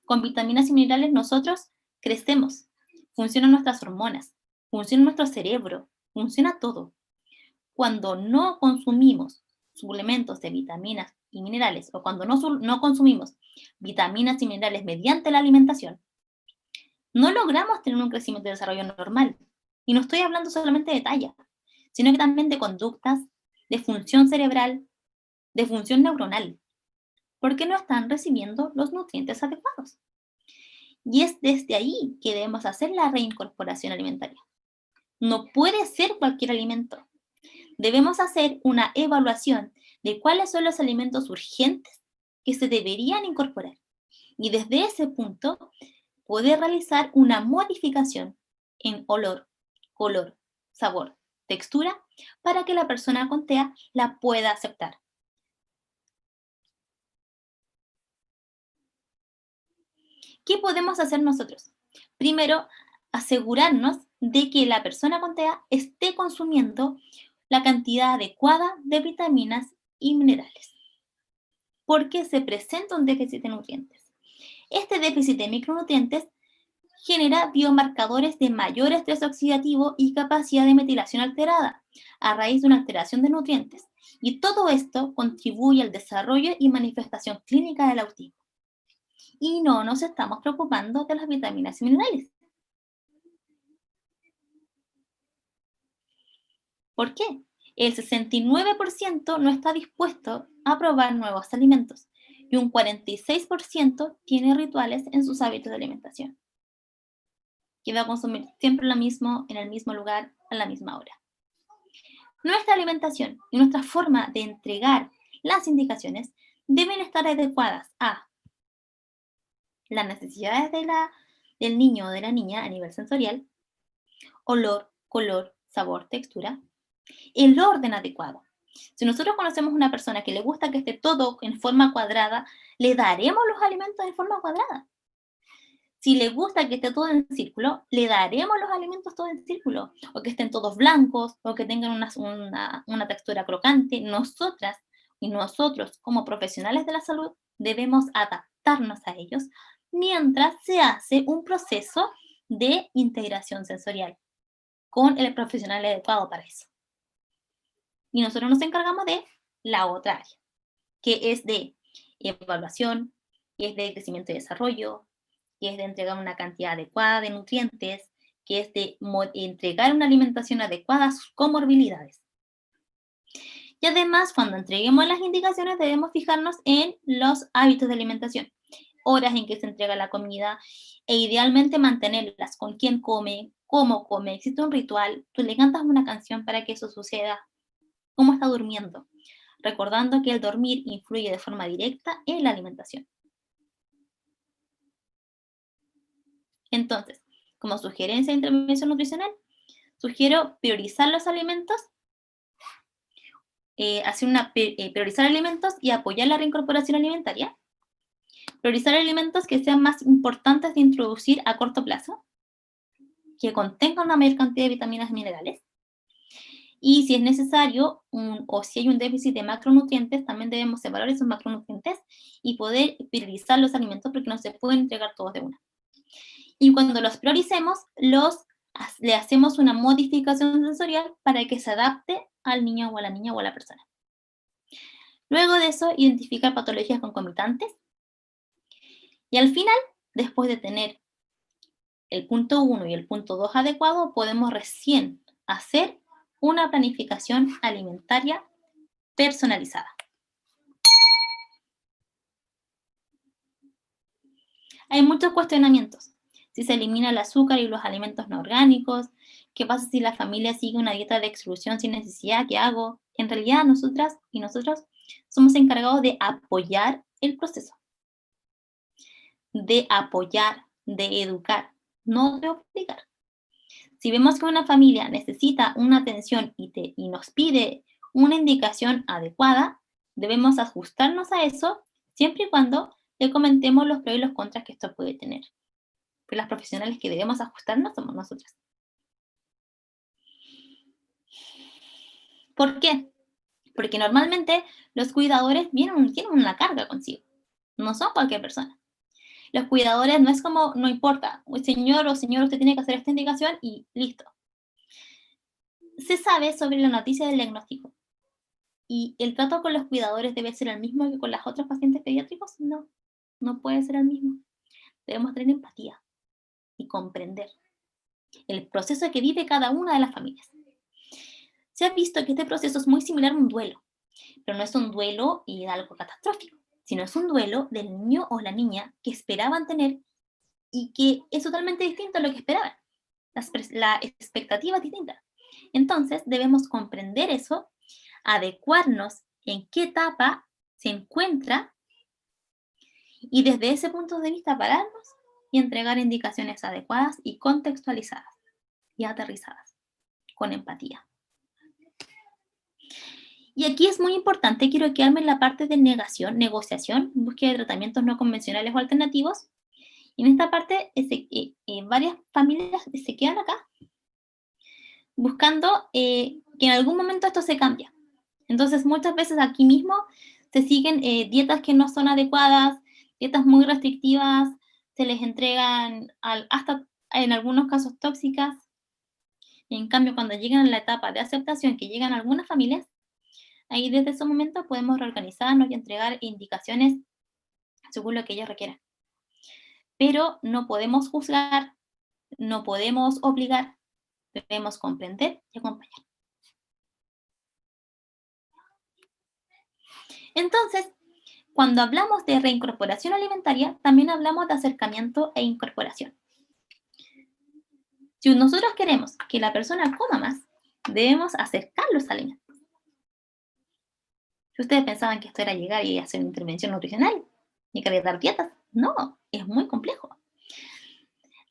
Con vitaminas y minerales nosotros crecemos, funcionan nuestras hormonas, funciona nuestro cerebro, funciona todo. Cuando no consumimos suplementos de vitaminas y minerales, o cuando no consumimos vitaminas y minerales mediante la alimentación, no logramos tener un crecimiento y desarrollo normal. Y no estoy hablando solamente de talla, sino que también de conductas, de función cerebral, de función neuronal, porque no están recibiendo los nutrientes adecuados. Y es desde ahí que debemos hacer la reincorporación alimentaria. No puede ser cualquier alimento. Debemos hacer una evaluación de cuáles son los alimentos urgentes que se deberían incorporar. Y desde ese punto, poder realizar una modificación en olor, color, sabor, textura, para que la persona con TEA la pueda aceptar. ¿Qué podemos hacer nosotros? Primero, asegurarnos de que la persona con TEA esté consumiendo la cantidad adecuada de vitaminas y minerales, porque se presenta un déficit de nutrientes. Este déficit de micronutrientes genera biomarcadores de mayor estrés oxidativo y capacidad de metilación alterada a raíz de una alteración de nutrientes. Y todo esto contribuye al desarrollo y manifestación clínica del autismo. Y no nos estamos preocupando de las vitaminas y minerales. ¿Por qué? El 69% no está dispuesto a probar nuevos alimentos y un 46% tiene rituales en sus hábitos de alimentación, que va a consumir siempre lo mismo, en el mismo lugar, a la misma hora. Nuestra alimentación y nuestra forma de entregar las indicaciones deben estar adecuadas a las necesidades del niño o de la niña a nivel sensorial, olor, color, sabor, textura, el orden adecuado. Si nosotros conocemos una persona que le gusta que esté todo en forma cuadrada, le daremos los alimentos en forma cuadrada. Si le gusta que esté todo en círculo, le daremos los alimentos todo en círculo, o que estén todos blancos, o que tengan una textura crocante. Nosotras y nosotros, como profesionales de la salud, debemos adaptarnos a ellos mientras se hace un proceso de integración sensorial con el profesional adecuado para eso. Y nosotros nos encargamos de la otra área, que es de evaluación, que es de crecimiento y desarrollo, que es de entregar una cantidad adecuada de nutrientes, que es de entregar una alimentación adecuada a sus comorbilidades. Y además, cuando entreguemos las indicaciones, debemos fijarnos en los hábitos de alimentación, horas en que se entrega la comida, e idealmente mantenerlas con quién come, cómo come, existe un ritual, tú le cantas una canción para que eso suceda, cómo está durmiendo, recordando que el dormir influye de forma directa en la alimentación. Entonces, como sugerencia de intervención nutricional, sugiero priorizar los alimentos, priorizar alimentos y apoyar la reincorporación alimentaria. Priorizar alimentos que sean más importantes de introducir a corto plazo, que contengan una mayor cantidad de vitaminas y minerales. Y si es necesario, o si hay un déficit de macronutrientes, también debemos separar esos macronutrientes y poder priorizar los alimentos porque no se pueden entregar todos de una. Y cuando los prioricemos, le hacemos una modificación sensorial para que se adapte al niño o a la niña o a la persona. Luego de eso, identificar patologías concomitantes. Y al final, después de tener el punto 1 y el punto 2 adecuado, podemos recién hacer una planificación alimentaria personalizada. Hay muchos cuestionamientos. Si se elimina el azúcar y los alimentos no orgánicos, ¿qué pasa si la familia sigue una dieta de exclusión sin necesidad? ¿Qué hago? En realidad, nosotras y nosotros somos encargados de apoyar el proceso, de apoyar, de educar, no de obligar. Si vemos que una familia necesita una atención y nos pide una indicación adecuada, debemos ajustarnos a eso siempre y cuando le comentemos los pros y los contras que esto puede tener. Pero las profesionales que debemos ajustarnos somos nosotras. ¿Por qué? Porque normalmente los cuidadores tienen una carga consigo. No son cualquier persona. Los cuidadores no es como, no importa, señor o señor, usted tiene que hacer esta indicación y listo. Se sabe sobre la noticia del diagnóstico. ¿Y el trato con los cuidadores debe ser el mismo que con los otros pacientes pediátricos? No, no puede ser el mismo. Debemos tener empatía y comprender el proceso que vive cada una de las familias. Se ha visto que este proceso es muy similar a un duelo, pero no es un duelo y algo catastrófico, sino es un duelo del niño o la niña que esperaban tener y que es totalmente distinto a lo que esperaban. La expectativa es distinta. Entonces, debemos comprender eso, adecuarnos en qué etapa se encuentra y desde ese punto de vista pararnos y entregar indicaciones adecuadas y contextualizadas y aterrizadas, con empatía. Y aquí es muy importante, quiero quedarme en la parte de negociación, búsqueda de tratamientos no convencionales o alternativos. Y en esta parte, varias familias se quedan acá buscando que en algún momento esto se cambie. Entonces, muchas veces aquí mismo se siguen dietas que no son adecuadas, dietas muy restrictivas, se les entregan hasta en algunos casos tóxicas. En cambio, cuando llegan a la etapa de aceptación que llegan algunas familias, ahí desde ese momento podemos reorganizarnos y entregar indicaciones según lo que ellos requieran. Pero no podemos juzgar, no podemos obligar, debemos comprender y acompañar. Entonces, cuando hablamos de reincorporación alimentaria, también hablamos de acercamiento e incorporación. Si nosotros queremos que la persona coma más, debemos acercar los alimentos. Si ustedes pensaban que esto era llegar y hacer una intervención nutricional y querer dar dietas, no, es muy complejo.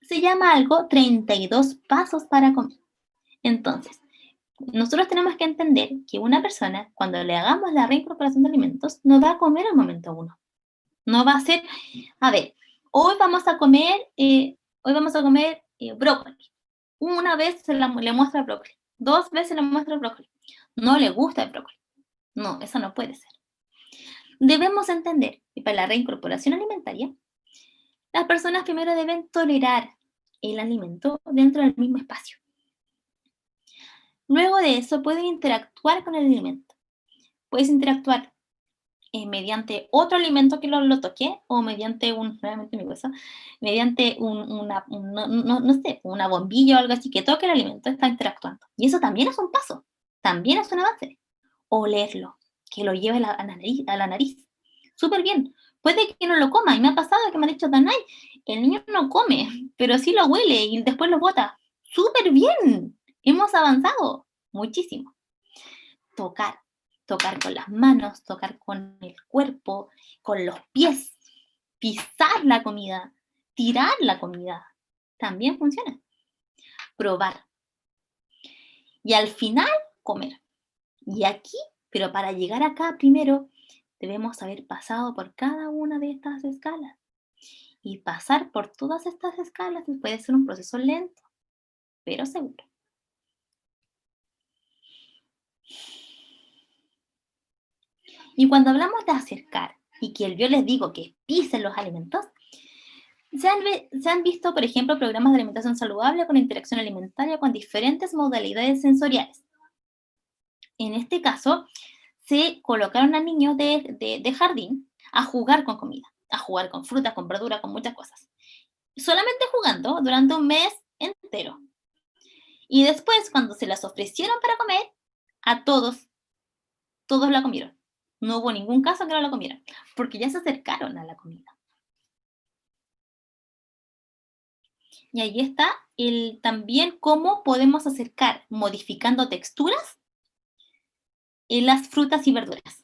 Se llama algo 32 pasos para comer. Entonces, nosotros tenemos que entender que una persona, cuando le hagamos la reincorporación de alimentos, no va a comer al momento uno. No va a ser, a ver, hoy vamos a comer brócoli. Una vez le muestra el brócoli, 2 veces le muestra el brócoli. No le gusta el brócoli. No, eso no puede ser. Debemos entender que para la reincorporación alimentaria, Las personas primero deben tolerar el alimento dentro del mismo espacio. Luego de eso pueden interactuar con el alimento. Puedes interactuar mediante otro alimento que lo toque o mediante nuevamente mi hueso, mediante no sé, una bombilla o algo así que toque el alimento, está interactuando. Y eso también es un paso, también es un avance. Olerlo, que lo lleve a la nariz. Súper bien. Puede que no lo coma, y me ha pasado que me han dicho, Danay, el niño no come, pero sí lo huele y después lo bota. Súper bien, hemos avanzado muchísimo. Tocar con las manos, tocar con el cuerpo, con los pies, pisar la comida, tirar la comida, también funciona. Probar. Y al final, comer. Y aquí, pero para llegar acá primero, debemos haber pasado por cada una de estas escalas. Y pasar por todas estas escalas puede ser un proceso lento, pero seguro. Y cuando hablamos de acercar y que yo les digo que pisen los alimentos, se han visto, por ejemplo, programas de alimentación saludable con interacción alimentaria con diferentes modalidades sensoriales. En este caso, se colocaron a niños de jardín a jugar con comida, a jugar con frutas, con verduras, con muchas cosas. Solamente jugando durante un mes entero. Y después, cuando se las ofrecieron para comer, a todos la comieron. No hubo ningún caso que no la comieran, porque ya se acercaron a la comida. Y ahí está también cómo podemos acercar, modificando texturas, en las frutas y verduras.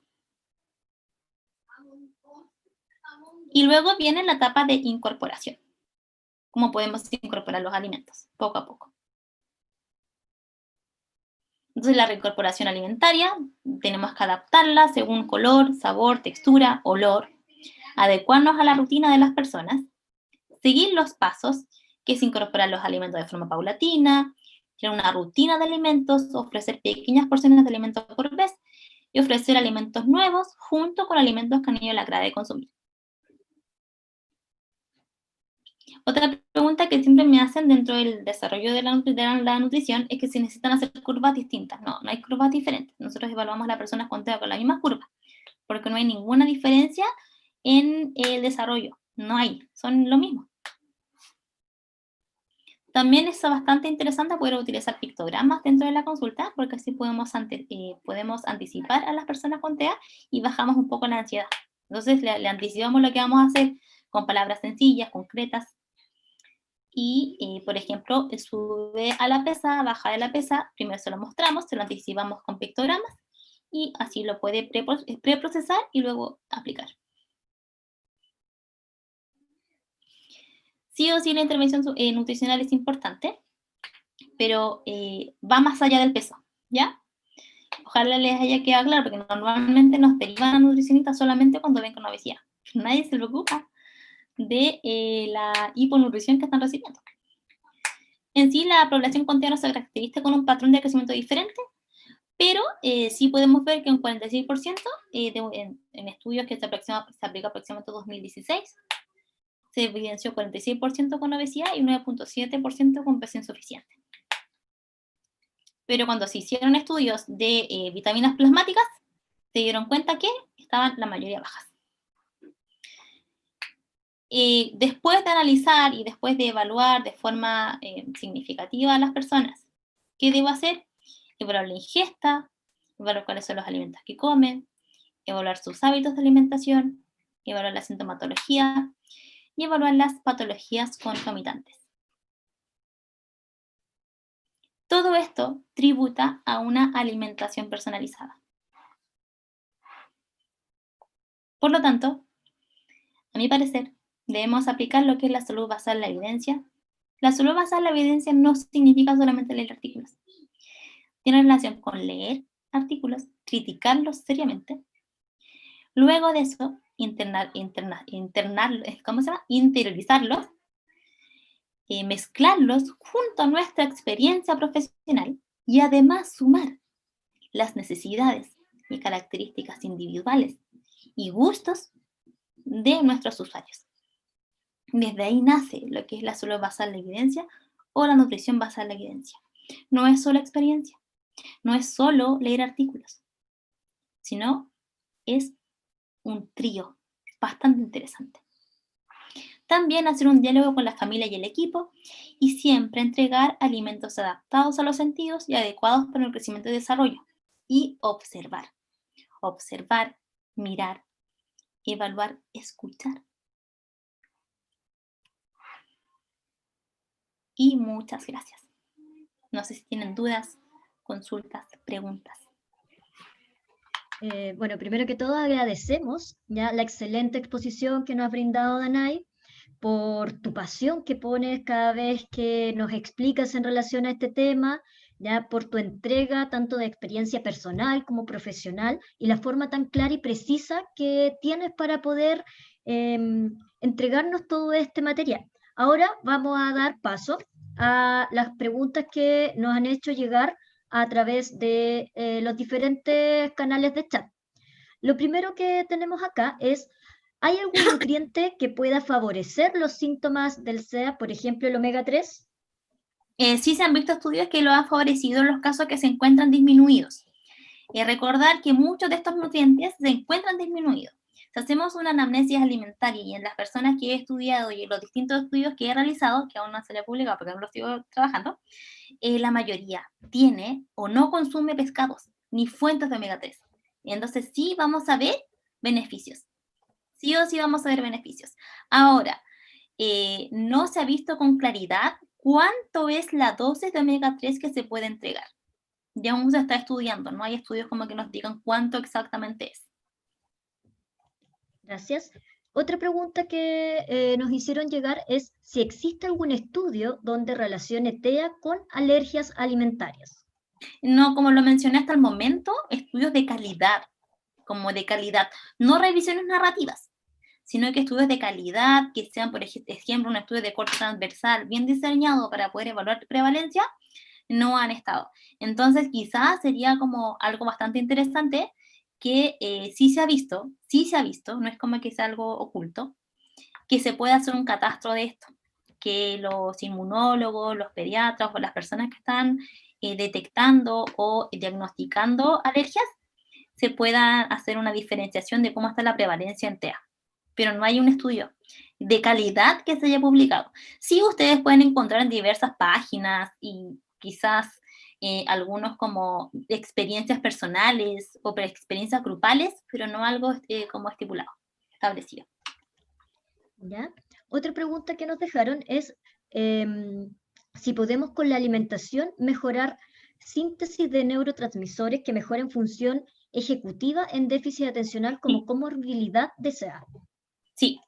Y luego viene la etapa de incorporación. Cómo podemos incorporar los alimentos, poco a poco. Entonces, la reincorporación alimentaria, tenemos que adaptarla según color, sabor, textura, olor, adecuarnos a la rutina de las personas, seguir los pasos, que es incorporar los alimentos de forma paulatina, tener una rutina de alimentos, ofrecer pequeñas porciones de alimentos por vez y ofrecer alimentos nuevos junto con alimentos que han ido a la grada de consumir. Otra pregunta que siempre me hacen dentro del desarrollo de la nutrición es que si necesitan hacer curvas distintas. No, no hay curvas diferentes. Nosotros evaluamos a las personas con TEA con la misma curva, porque no hay ninguna diferencia en el desarrollo. No hay, son lo mismo. También es bastante interesante poder utilizar pictogramas dentro de la consulta, porque así podemos anticipar a las personas con TEA y bajamos un poco la ansiedad. Entonces, le anticipamos lo que vamos a hacer con palabras sencillas, concretas. Y, por ejemplo, sube a la pesa, baja de la pesa, primero se lo mostramos, se lo anticipamos con pictogramas, y así lo puede preprocesar y luego aplicar. Sí o sí la intervención nutricional es importante, pero va más allá del peso, ¿ya? Ojalá les haya quedado claro, porque normalmente nos derivan a nutricionistas solamente cuando ven con obesidad. Nadie se preocupa de la hiponutrición que están recibiendo. En sí, la población con TEA no se caracteriza con un patrón de crecimiento diferente, pero sí podemos ver que un 46% en estudios que se aplica aproximadamente en 2016, se evidenció 46% con obesidad y 9.7% con peso insuficiente. Pero cuando se hicieron estudios de vitaminas plasmáticas, se dieron cuenta que estaban la mayoría bajas. Después de analizar y después de evaluar de forma significativa a las personas, ¿qué debo hacer? Evaluar la ingesta, evaluar cuáles son los alimentos que comen, evaluar sus hábitos de alimentación, evaluar la sintomatología y evaluar las patologías concomitantes. Todo esto tributa a una alimentación personalizada. Por lo tanto, a mi parecer, debemos aplicar lo que es la salud basada en la evidencia. La salud basada en la evidencia no significa solamente leer artículos. Tiene relación con leer artículos, criticarlos seriamente. Luego de eso, interiorizarlos, mezclarlos junto a nuestra experiencia profesional y además sumar las necesidades y características individuales y gustos de nuestros usuarios. Desde ahí nace lo que es la salud basada en la evidencia o la nutrición basada en la evidencia. No es solo experiencia, no es solo leer artículos, sino es un trío bastante interesante. También hacer un diálogo con la familia y el equipo y siempre entregar alimentos adaptados a los sentidos y adecuados para el crecimiento y desarrollo. Y observar, observar, mirar, evaluar, escuchar. Y muchas gracias. No sé si tienen dudas, consultas, preguntas. Bueno, primero que todo agradecemos ya la excelente exposición que nos ha brindado Danay, por tu pasión que pones cada vez que nos explicas en relación a este tema, ya por tu entrega tanto de experiencia personal como profesional y la forma tan clara y precisa que tienes para poder entregarnos todo este material. Ahora vamos a dar paso a las preguntas que nos han hecho llegar a través de los diferentes canales de chat. Lo primero que tenemos acá es, ¿hay algún nutriente que pueda favorecer los síntomas del SEA, por ejemplo, el omega 3? Sí se han visto estudios que lo han favorecido en los casos que se encuentran disminuidos. Recordar que muchos de estos nutrientes se encuentran disminuidos. Si hacemos una anamnesis alimentaria y en las personas que he estudiado y en los distintos estudios que he realizado, que aún no se le ha publicado porque aún lo sigo trabajando, la mayoría tiene o no consume pescados ni fuentes de omega 3. Entonces sí vamos a ver beneficios. Sí o sí vamos a ver beneficios. Ahora, no se ha visto con claridad cuánto es la dosis de omega 3 que se puede entregar. Y aún se está estudiando, no hay estudios como que nos digan cuánto exactamente es. Gracias. Otra pregunta que nos hicieron llegar es si existe algún estudio donde relacione TEA con alergias alimentarias. No, como lo mencioné hasta el momento, estudios de calidad, como de calidad, no revisiones narrativas, sino que estudios de calidad, que sean, por ejemplo, un estudio de corte transversal bien diseñado para poder evaluar prevalencia, no han estado. Entonces, quizás sería como algo bastante interesante que sí se ha visto, no es como que sea algo oculto, que se pueda hacer un catastro de esto, que los inmunólogos, los pediatras o las personas que están detectando o diagnosticando alergias se pueda hacer una diferenciación de cómo está la prevalencia en TEA. Pero no hay un estudio de calidad que se haya publicado. Sí, ustedes pueden encontrar en diversas páginas y quizás algunos como experiencias personales o experiencias grupales, pero no algo como estipulado, establecido. ¿Ya? Otra pregunta que nos dejaron es si podemos con la alimentación mejorar síntesis de neurotransmisores que mejoren función ejecutiva en déficit atencional como comorbilidad de SEA. Sí,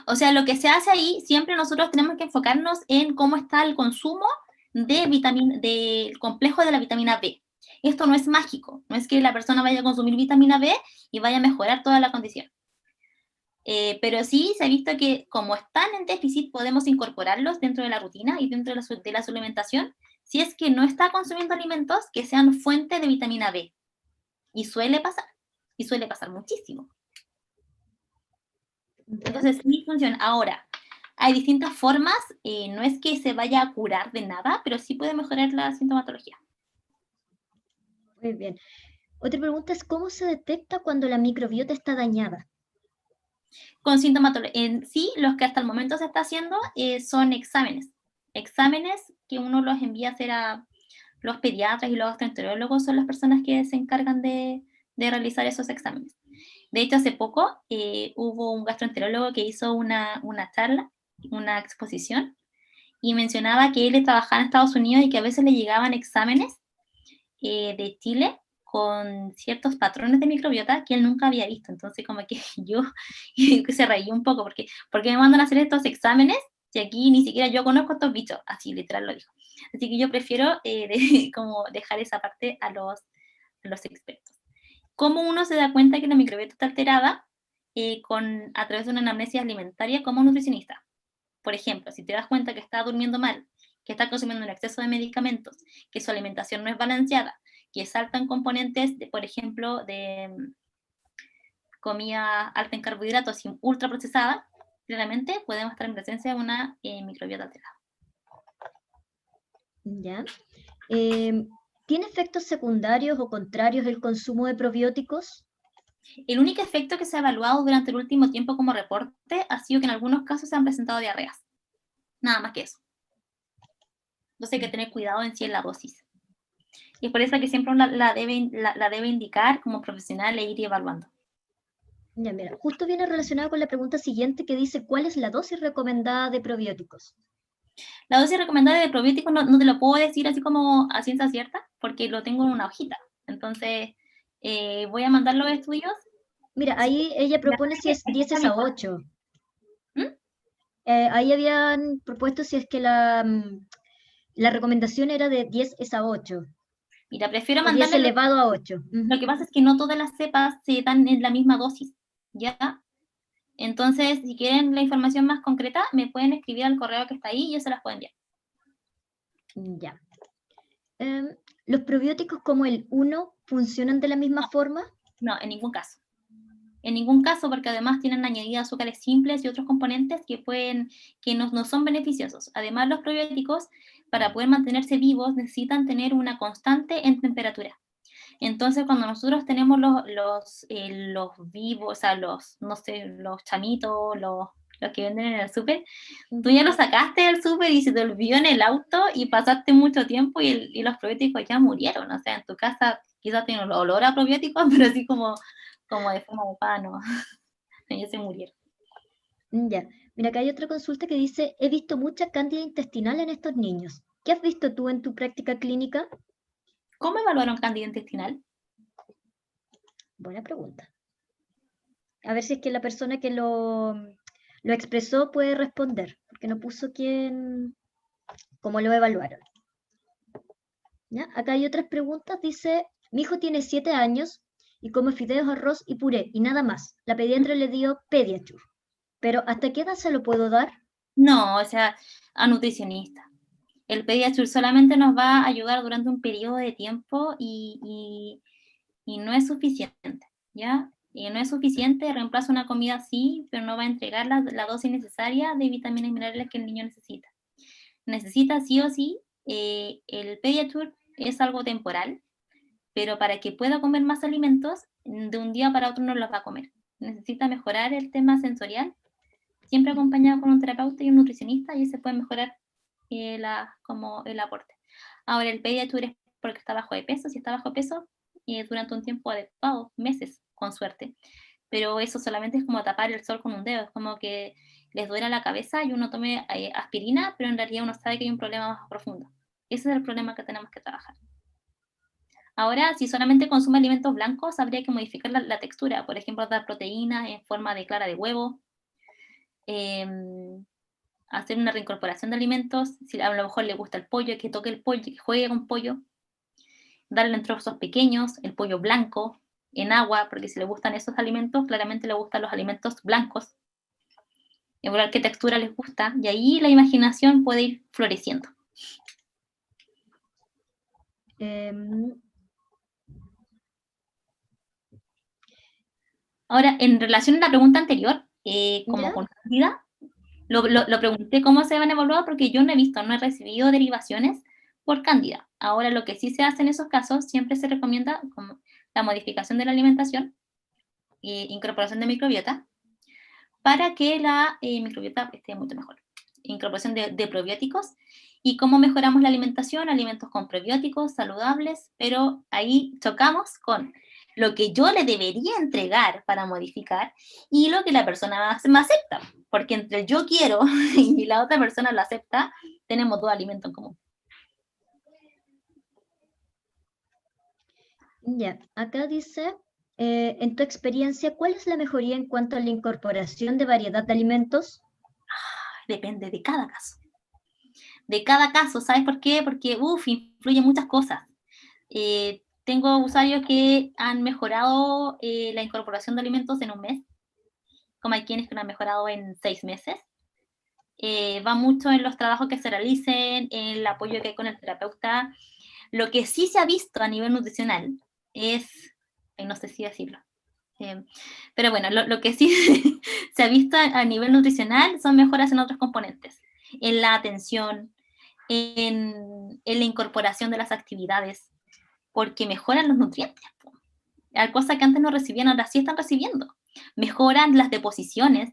o sea, lo que se hace ahí, siempre nosotros tenemos que enfocarnos en cómo está el consumo del complejo de la vitamina B. Esto no es mágico, no es que la persona vaya a consumir vitamina B y vaya a mejorar toda la condición. Pero sí se ha visto que como están en déficit podemos incorporarlos dentro de la rutina y dentro de la suplementación si es que no está consumiendo alimentos que sean fuente de vitamina B. Y suele pasar muchísimo. Entonces, sí funciona. Ahora, hay distintas formas, no es que se vaya a curar de nada, pero sí puede mejorar la sintomatología. Muy bien. Otra pregunta es, ¿cómo se detecta cuando la microbiota está dañada? Con sintomatología, en sí, los que hasta el momento se está haciendo son exámenes. Exámenes que uno los envía a hacer a los pediatras y los gastroenterólogos son las personas que se encargan de realizar esos exámenes. De hecho, hace poco hubo un gastroenterólogo que hizo una charla, una exposición, y mencionaba que él trabajaba en Estados Unidos y que a veces le llegaban exámenes de Chile con ciertos patrones de microbiota que él nunca había visto. Entonces, como que yo se reí un poco, porque me mandan a hacer estos exámenes si aquí ni siquiera yo conozco estos bichos? Así, literal lo dijo. Así que yo prefiero como dejar esa parte a los expertos. ¿Cómo uno se da cuenta que la microbiota está alterada? A través de una anamnesis alimentaria como nutricionista. Por ejemplo, si te das cuenta que está durmiendo mal, que está consumiendo un exceso de medicamentos, que su alimentación no es balanceada, que saltan componentes, por ejemplo, de comida alta en carbohidratos y ultraprocesada, claramente podemos estar en presencia de una microbiota alterada. ¿Ya? ¿Tiene efectos secundarios o contrarios el consumo de probióticos? El único efecto que se ha evaluado durante el último tiempo como reporte ha sido que en algunos casos se han presentado diarreas. Nada más que eso. Entonces hay que tener cuidado en sí en la dosis. Y es por eso que siempre uno la debe indicar como profesional e ir evaluando. Ya, mira, justo viene relacionado con la pregunta siguiente que dice, ¿cuál es la dosis recomendada de probióticos? La dosis recomendada de probióticos no te lo puedo decir así como a ciencia cierta, porque lo tengo en una hojita. Entonces, voy a mandar los estudios. Mira, Sí, ahí ella propone si es aquí 10 está es mi a correo. 8. ¿Mm? Ahí habían propuesto si es que la recomendación era de 10 es a 8 Mira, prefiero o 10 mandarle elevado a 8. lo que pasa es que no todas las cepas se dan en la misma dosis, ¿ya? Entonces, si quieren la información más concreta, me pueden escribir al correo que está ahí y yo se las puedo enviar. Ya. ¿Los probióticos como el 1 funcionan de la misma forma? No, en ningún caso. En ningún caso, porque además tienen añadidas azúcares simples y otros componentes que no son beneficiosos. Además, los probióticos, para poder mantenerse vivos, necesitan tener una constante en temperatura. Entonces, cuando nosotros tenemos los vivos, o sea, no sé, los chamitos, los que venden en el súper, tú ya los sacaste del súper y se te olvidó en el auto y pasaste mucho tiempo y los probióticos ya murieron. O sea, en tu casa quizás tiene olor a probióticos, pero así como de forma de pan, ¿no? Ya se murieron. Ya. Mira, acá hay otra consulta que dice, he visto mucha cándida intestinal en estos niños. ¿Qué has visto tú en tu práctica clínica? ¿Cómo evaluaron cándida intestinal? Buena pregunta. A ver si es que la persona que lo expresó puede responder, porque no puso cómo lo evaluaron. ¿Ya? Acá hay otras preguntas, dice, mi hijo tiene 7 años y come fideos, arroz y puré y nada más. La pediatra le dio Pediasure, pero ¿hasta qué edad se lo puedo dar? No, o sea, a nutricionista. El Pediasure solamente nos va a ayudar durante un periodo de tiempo y no es suficiente, ¿ya? Y no es suficiente, reemplaza una comida sí, pero no va a entregar la dosis necesaria de vitaminas y minerales que el niño necesita. Necesita sí o sí, el Pediasure es algo temporal, pero para que pueda comer más alimentos, de un día para otro no los va a comer. Necesita mejorar el tema sensorial, siempre acompañado con un terapeuta y un nutricionista, y se puede mejorar como el aporte. Ahora, el Pediasure es porque está bajo de peso, si está bajo de peso, durante un tiempo adecuado, meses, con suerte. Pero eso solamente es como tapar el sol con un dedo, es como que les duele la cabeza y uno tome aspirina, pero en realidad uno sabe que hay un problema más profundo. Ese es el problema que tenemos que trabajar. Ahora, si solamente consume alimentos blancos, habría que modificar la textura, por ejemplo, dar proteínas en forma de clara de huevo, hacer una reincorporación de alimentos, si a lo mejor le gusta el pollo, que toque el pollo, que juegue con pollo, darle en trozos pequeños, el pollo blanco, en agua, porque si le gustan esos alimentos, claramente le gustan los alimentos blancos, evaluar qué textura les gusta, y ahí la imaginación puede ir floreciendo. Ahora, en relación a la pregunta anterior, como ¿Ya? con Cándida, lo pregunté cómo se van a evaluar porque yo no he recibido derivaciones por Cándida. Ahora, lo que sí se hace en esos casos, siempre se recomienda como la modificación de la alimentación e incorporación de microbiota para que la microbiota esté mucho mejor. Incorporación de probióticos y cómo mejoramos la alimentación, alimentos con probióticos saludables, pero ahí chocamos con lo que yo le debería entregar para modificar y lo que la persona me acepta, porque entre el yo quiero y la otra persona lo acepta, tenemos dos alimentos en común. Ya, acá dice, en tu experiencia, ¿cuál es la mejoría en cuanto a la incorporación de variedad de alimentos? Depende de cada caso. De cada caso, ¿sabes por qué? Porque, influyen muchas cosas. Tengo usuarios que han mejorado la incorporación de alimentos en un mes, como hay quienes que lo han mejorado en 6 meses. Va mucho en los trabajos que se realicen, en el apoyo que hay con el terapeuta. Lo que sí se ha visto a nivel nutricional es, no sé si decirlo, Pero bueno, lo que sí se ha visto a nivel nutricional son mejoras en otros componentes, en la atención, en la incorporación de las actividades, porque mejoran los nutrientes, cosas que antes no recibían, ahora sí están recibiendo. Mejoran las deposiciones,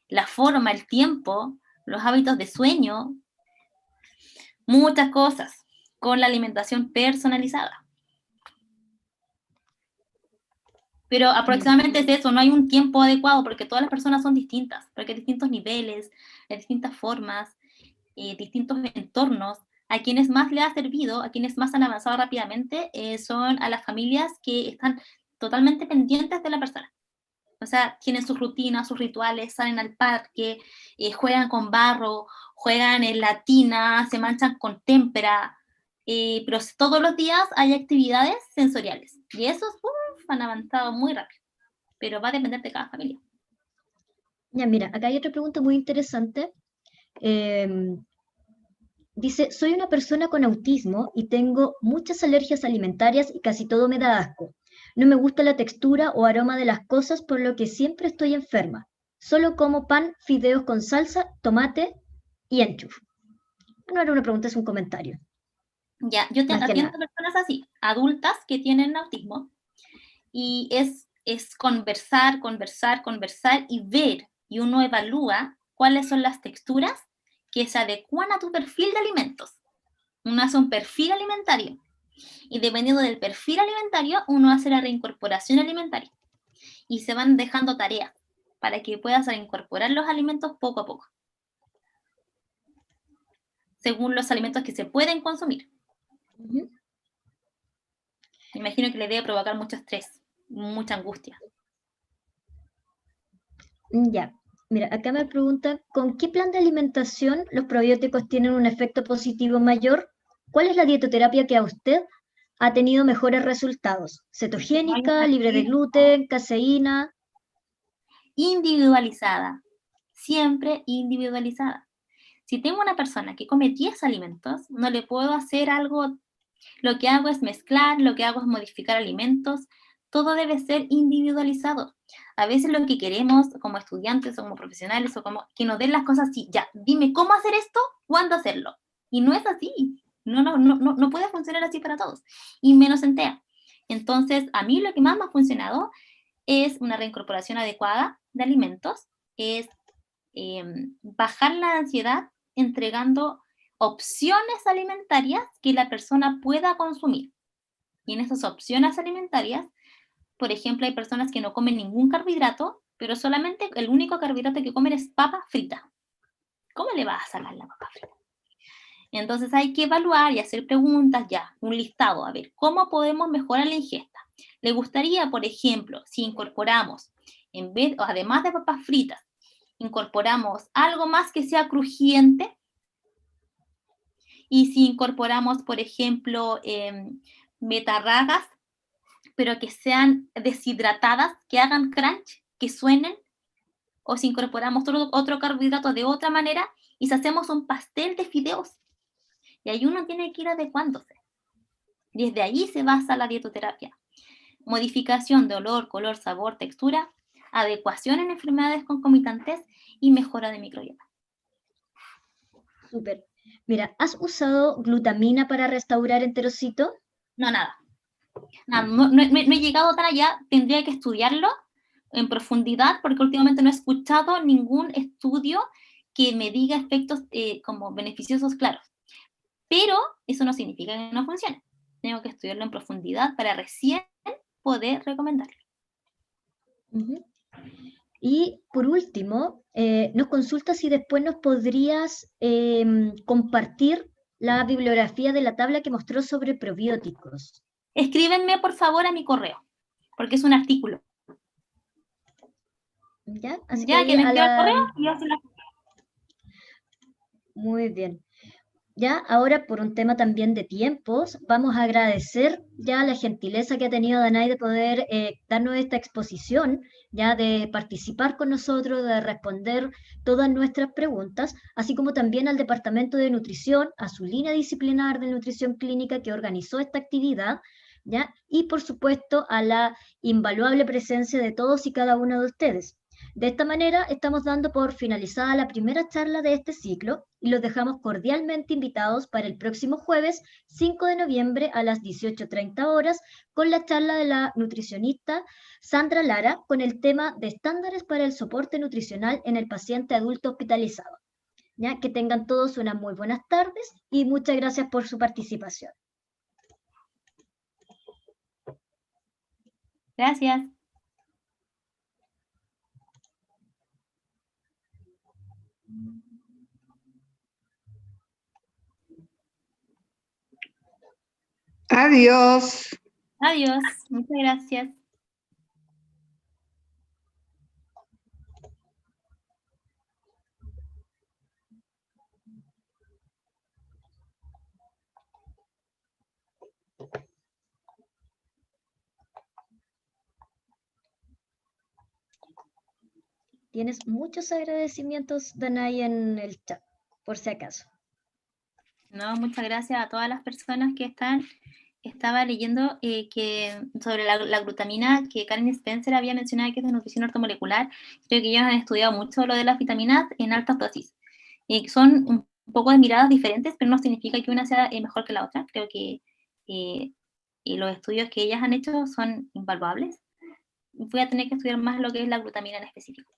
la forma, el tiempo, los hábitos de sueño, muchas cosas, con la alimentación personalizada. Pero aproximadamente es eso, no hay un tiempo adecuado, porque todas las personas son distintas, porque hay distintos niveles, hay distintas formas, distintos entornos. A quienes más le ha servido, a quienes más han avanzado rápidamente, son a las familias que están totalmente pendientes de la persona. O sea, tienen sus rutinas, sus rituales, salen al parque, juegan con barro, juegan en la tina, se manchan con témpera, pero todos los días hay actividades sensoriales. Y esos han avanzado muy rápido, pero va a depender de cada familia. Ya, mira, acá hay otra pregunta muy interesante. Dice, soy una persona con autismo y tengo muchas alergias alimentarias y casi todo me da asco. No me gusta la textura o aroma de las cosas, por lo que siempre estoy enferma. Solo como pan, fideos con salsa, tomate y enchuf. No era una pregunta, es un comentario. Ya, yo atiendo a personas así, adultas que tienen autismo, y es conversar y ver, y uno evalúa cuáles son las texturas que se adecuan a tu perfil de alimentos. Uno hace un perfil alimentario, y dependiendo del perfil alimentario, uno hace la reincorporación alimentaria, y se van dejando tareas para que puedas reincorporar los alimentos poco a poco, según los alimentos que se pueden consumir. Me imagino que le debe provocar mucho estrés, mucha angustia. Ya, mira, acá me preguntan, ¿con qué plan de alimentación los probióticos tienen un efecto positivo mayor? ¿Cuál es la dietoterapia que a usted ha tenido mejores resultados? ¿Cetogénica, libre de gluten, caseína? Individualizada, siempre individualizada. Si tengo una persona que come 10 alimentos, no le puedo hacer algo, lo que hago es mezclar, lo que hago es modificar alimentos, todo debe ser individualizado. A veces lo que queremos como estudiantes o como profesionales o como que nos den las cosas así, ya, dime cómo hacer esto, cuándo hacerlo. Y no es así, no puede funcionar así para todos, y menos en TEA. Entonces, a mí lo que más me ha funcionado es una reincorporación adecuada de alimentos, es bajar la ansiedad entregando opciones alimentarias que la persona pueda consumir. Y en esas opciones alimentarias, por ejemplo, hay personas que no comen ningún carbohidrato, pero solamente el único carbohidrato que comen es papa frita. ¿Cómo le vas a sacar la papa frita? Entonces hay que evaluar y hacer preguntas ya, un listado, a ver, ¿cómo podemos mejorar la ingesta? ¿Le gustaría, por ejemplo, si incorporamos, en vez, además de papas fritas, incorporamos algo más que sea crujiente? Y si incorporamos, por ejemplo, betarragas, pero que sean deshidratadas, que hagan crunch, que suenen, o si incorporamos otro carbohidrato de otra manera, y si hacemos un pastel de fideos. Y ahí uno tiene que ir adecuándose. Desde ahí se basa la dietoterapia. Modificación de olor, color, sabor, textura, adecuación en enfermedades concomitantes y mejora de microbiota. Súper. Mira, ¿has usado glutamina para restaurar enterocito? No, nada. No he llegado tan allá, tendría que estudiarlo en profundidad porque últimamente no he escuchado ningún estudio que me diga efectos como beneficiosos claros. Pero eso no significa que no funcione. Tengo que estudiarlo en profundidad para recién poder recomendarlo. Y por último, nos consulta si después nos podrías compartir la bibliografía de la tabla que mostró sobre probióticos. Escríbenme, por favor, a mi correo, porque es un artículo. ¿Ya? Así ya que me envió el correo y yo se la... Muy bien. Ya, ahora por un tema también de tiempos, vamos a agradecer ya la gentileza que ha tenido Danay de poder darnos esta exposición, ya de participar con nosotros, de responder todas nuestras preguntas, así como también al Departamento de Nutrición, a su línea disciplinar de nutrición clínica que organizó esta actividad, ¿ya? Y por supuesto a la invaluable presencia de todos y cada uno de ustedes. De esta manera estamos dando por finalizada la primera charla de este ciclo y los dejamos cordialmente invitados para el próximo jueves 5 de noviembre a las 18:30 horas con la charla de la nutricionista Sandra Lara con el tema de estándares para el soporte nutricional en el paciente adulto hospitalizado. ¿Ya? Que tengan todos unas muy buenas tardes y muchas gracias por su participación. Gracias. Adiós. Adiós. Muchas gracias. Tienes muchos agradecimientos, Danay, en el chat, por si acaso. No, muchas gracias a todas las personas que están. Estaba leyendo que sobre la glutamina, que Karen Spencer había mencionado que es de nutrición ortomolecular. Creo que ellos han estudiado mucho lo de las vitaminas en altas dosis. Son un poco de miradas diferentes, pero no significa que una sea mejor que la otra. Creo que los estudios que ellas han hecho son invaluables. Voy a tener que estudiar más lo que es la glutamina en específico.